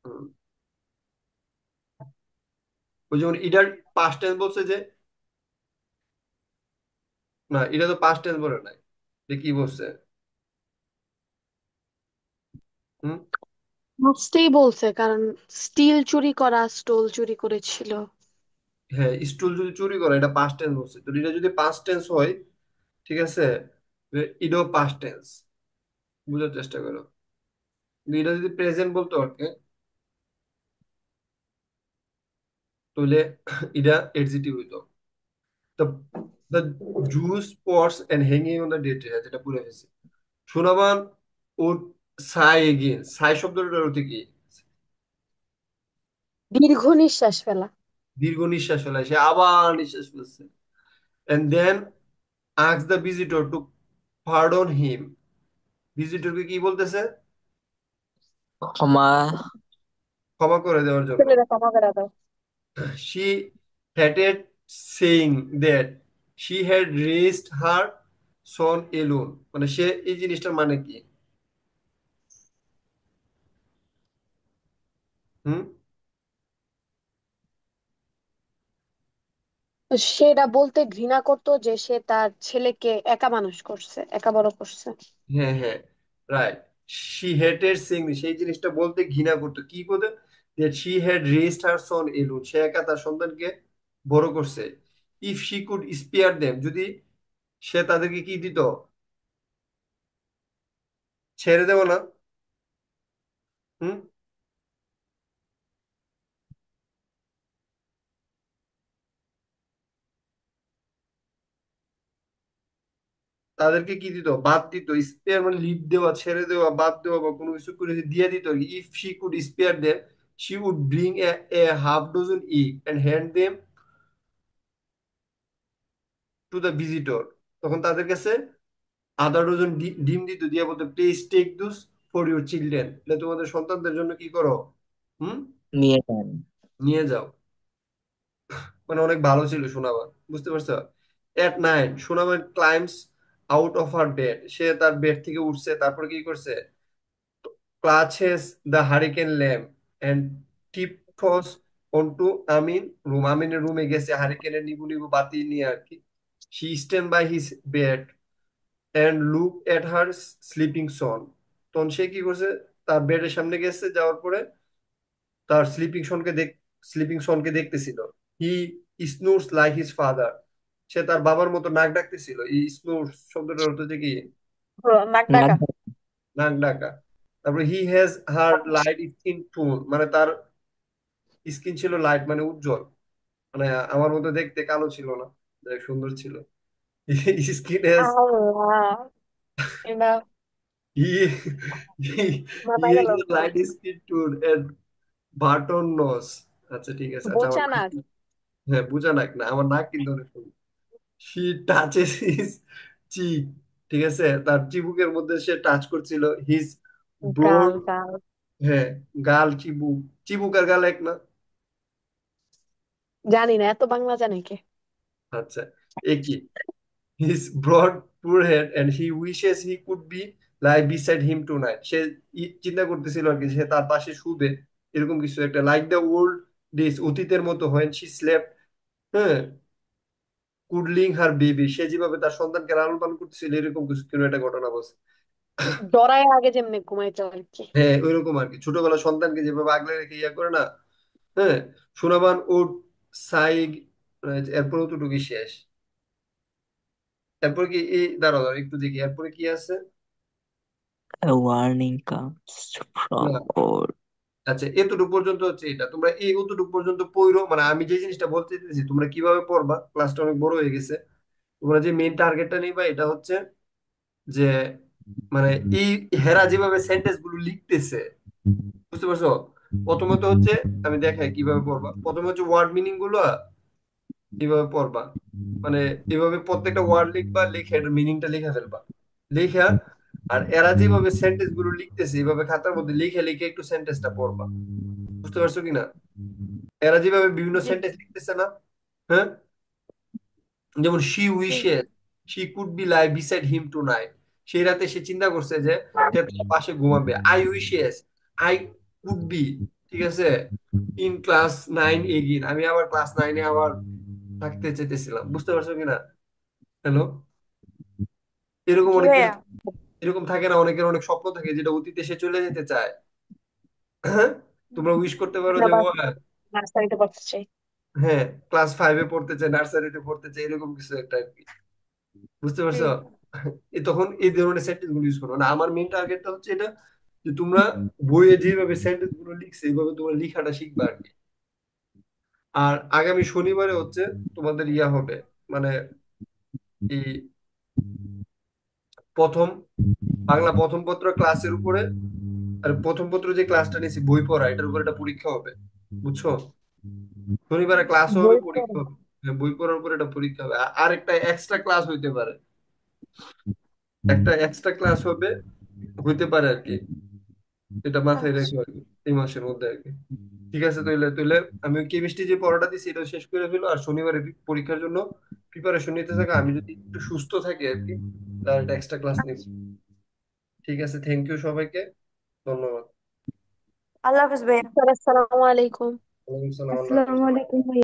হুম। ওই যেমন এটার পাস্ট টেন্স বলছে যে, না এটা তো পাস্ট টেন্স বলে নাই, এটা কি বলছে? হুম। বুঝতেই বলছে, কারণ স্টিল চুরি করা, স্টোল চুরি করেছিল। হ্যাঁ, স্টুল যদি চুরি করে এটা পাস্ট টেন্স বলছে, তো এটা যদি পাস্ট টেন্স হয়, ঠিক আছে, এটাও পাস্ট টেন্স, বুঝার চেষ্টা করো। কিন্তু এটা যদি প্রেজেন্ট বলতো আর কি, তাহলে এটা এডজেক্টিভ হইতো। The the juice spots and hanging on the date, যেটা পুরো হয়েছে। সুনাবান উড সাই এগেইন, সাই শব্দটার অর্থ কি? দীর্ঘ নিঃশ্বাস ফেলা। দীর্ঘ নিঃশ্বাস ফেলা, সে আবার নিঃশ্বাস ফেলছে। And then ask the visitor to pardon him, ভিজিটরকে কি বলতেছে? ক্ষমা। ক্ষমা করে দেওয়ার জন্য। ছেলেরা ক্ষমা করে দাও। She hated saying that she had raised her son alone, মানে সে এই জিনিসটার মানে কি? হুম। সেটা বলতে ঘৃণা করতো যে সে তার ছেলেকে একা মানুষ করছে, একা বড় করছে। হ্যাঁ, হ্যাঁ, রাইট। শি হেটেড সিং, সেই জিনিসটা বলতে ঘৃণা করতো, কি করতে? That she had raised her son alone, সে একা তার সন্তানকে বড় করছে। If she could spare them, যদি সে তাদেরকে কি দিত, ছেড়ে দেব না। হুম। তাদেরকে কি দিত, বাদ দিত। স্পেয়ার মানে লিড দেওয়া, ছেড়ে দেওয়া, বাদ দেওয়া, বা কোনো কিছু করে দিয়ে দিত। If she could spare them, she would bring a half dozen egg and hand them to the visitor, তখন তাদের কাছে আধা ডজন ডিম দিত, দিয়ে বলতো please take this for your children, এটা তোমাদের সন্তানদের জন্য কি করো, হুম, নিয়ে যান। নিয়ে যাও। মানে অনেক ভালো ছিল সোনামান, বুঝতে পারছো? At night Sonaman climbs out of her bed, সে তার বেড থেকে উঠছে, তারপরে কি করছে? clutches the hurricane lamp and tiptoes onto Amin room, আমিনের রুমে গেছে হারিকেনের নিবু নিবু বাতি নিয়ে আর কি। she stand by his bed and look at her sleeping son, তখন সে কি করছে? তার বেডের সামনে গেছে, যাওয়ার পরে তার স্লিপিং সনকে দেখতেছিল। হি স্নুরস লাইক হিজ ফাদার, সে তার বাবার মতো নাক ডাকতেছিল। এই স্নুরস শব্দটার অর্থ হচ্ছে কি? নাক নাক ডাকা। নাক ডাকা। তারপরে he has her light skin tone, মানে তার স্কিন ছিল লাইট মানে উজ্জ্বল, মানে আমার মতো দেখতে কালো ছিল না, দেখ সুন্দর ছিল। স্কিন হ্যাজ, আল্লাহ, এটা হি হি মাথায় গেল। Has light skin tone and button nose. আচ্ছা ঠিক আছে, আচ্ছা আমার বোচা নাক, নাক। হ্যাঁ বুঝা নাক না, আমার নাক কিন্তু অনেক সুন্দর। হি টাচেস হিজ চিক, ঠিক আছে, তার চিবুকের মধ্যে সে টাচ করছিল। হিজ ব্রড, গাল গাল। হ্যাঁ, গাল চিবুক, চিবুক আর গাল এক না? জানি না, এত বাংলা জানে কে? আচ্ছা, একই। his broad forehead and he wishes he could be lie beside him tonight, সে চিন্তা করতেছিল আর কি, সে তার পাশে শুবে, এরকম কিছু একটা, লাইক দ্য ওল্ড ডেজ, অতীতের মতো, when she slept, হ্যাঁ, কুডলিং হার বেবি, সে যেভাবে তার সন্তানকে লালন পালন করতেছিল, এরকম কিছু কোনো একটা ঘটনা বলছে। ডরায় আগে যেমনি ঘুমাইতো আর কি। হ্যাঁ ওইরকম আর কি, ছোটবেলা সন্তানকে যেভাবে আগলে রেখে ইয়া করে না। হ্যাঁ, সোনাবান উট সাইগ, এরপরে অতটুকুই শেষ। এরপর কি এই দাঁড়াও দাঁড়াও, একটু দেখি এরপরে কি আছে। A warning comes from না, all. আচ্ছা এতটুকু পর্যন্ত হচ্ছে এটা, তোমরা এই অতটুকু পর্যন্ত পড়ো, মানে আমি যে জিনিসটা বলতে চাইতেছি তোমরা কিভাবে পড়বা, ক্লাসটা অনেক বড় হয়ে গেছে। তোমরা যে মেইন টার্গেটটা নিবা এটা হচ্ছে যে মানে এই হেরা যেভাবে সেন্টেন্স গুলো লিখতেছে, বুঝতে পারছো? প্রথমত হচ্ছে আমি দেখাই কিভাবে পড়বা। প্রথমে হচ্ছে ওয়ার্ড মিনিং গুলো কিভাবে পড়বা, মানে এভাবে প্রত্যেকটা ওয়ার্ড লিখবা, লিখে এটার মিনিংটা লিখে ফেলবা, লিখা আর এরা যেভাবে সেন্টেন্স গুলো লিখতেছে এইভাবে খাতার মধ্যে লিখে লিখে একটু সেন্টেন্সটা পড়বা। বুঝতে পারছো কিনা? এরা যেভাবে বিভিন্ন জি সেন্টেন্স লিখতেছে না, হ্যাঁ, যেমন she G wishes she could be lie beside him to night, সেই রাতে সে চিন্তা করছে যে সে তার পাশে ঘুমাবে। I wishes I could be, ঠিক আছে, ইন ক্লাস 9 এগিন, আমি আবার ক্লাস 9-এ আবার থাকতে চেয়েছিলাম। বুঝতে পারছো কিনা? হ্যালো, এরকম জি অনেকের, ভাইয়া। এরকম থাকে না, অনেকের অনেক স্বপ্ন থাকে যেটা অতীতে সে চলে যেতে চায়। হ্যাঁ, তোমরা উইশ করতে পারো যে ও নার্সারিতে পড়তে চাই। হ্যাঁ ক্লাস 5-এ পড়তে চায়, নার্সারিতে পড়তে চায়, এরকম কিছু একটা আর কি। বুঝতে জি পারছো? তখন এই ধরনের সেন্টেন্স গুলো ইউজ করো না। আমার মেইন টার্গেটটা হচ্ছে এটা, যে তোমরা বইয়ে যেভাবে সেন্টেন্স গুলো লিখছে এইভাবে তোমরা লেখাটা শিখবা আর কি। আর আগামী শনিবারে হচ্ছে তোমাদের ইয়া হবে, মানে এই প্রথম বাংলা প্রথম পত্র ক্লাসের উপরে, আর প্রথম পত্র যে ক্লাসটা নিয়েছি বই পড়া, এটার উপর একটা পরীক্ষা হবে। বুঝছো? শনিবারে ক্লাসও হবে, বই পড়া। পরীক্ষা হবে। হ্যাঁ, বই পড়ার উপর একটা পরীক্ষা হবে, আর একটা এক্সট্রা ক্লাস হইতে পারে, একটা এক্সট্রা ক্লাস হবে, হইতে পারে আর কি। এটা মাথায় রেখো আচ্ছা আর কি, এই মাসের মধ্যে আর কি। ঠিক আছে, তাইলে তাইলে আমি কেমিস্ট্রি যে পড়াটা দিচ্ছি এটা শেষ করে ফেলো, আর শনিবারে পরীক্ষার জন্য প্রিপারেশন নিতে থাকা। আমি যদি একটু সুস্থ থাকি আর কি, তাহলে একটা এক্সট্রা ক্লাস নিব। আচ্ছা। ঠিক আছে, থ্যাংক ইউ সবাইকে, ধন্যবাদ। আল্লাহ হাফেজ ভাইয়া। আসসালামু আলাইকুম। ওয়ালাইকুম সালাম, আল্লাহ হাফেজ। আসসালামু আলাইকুম ভাইয়া।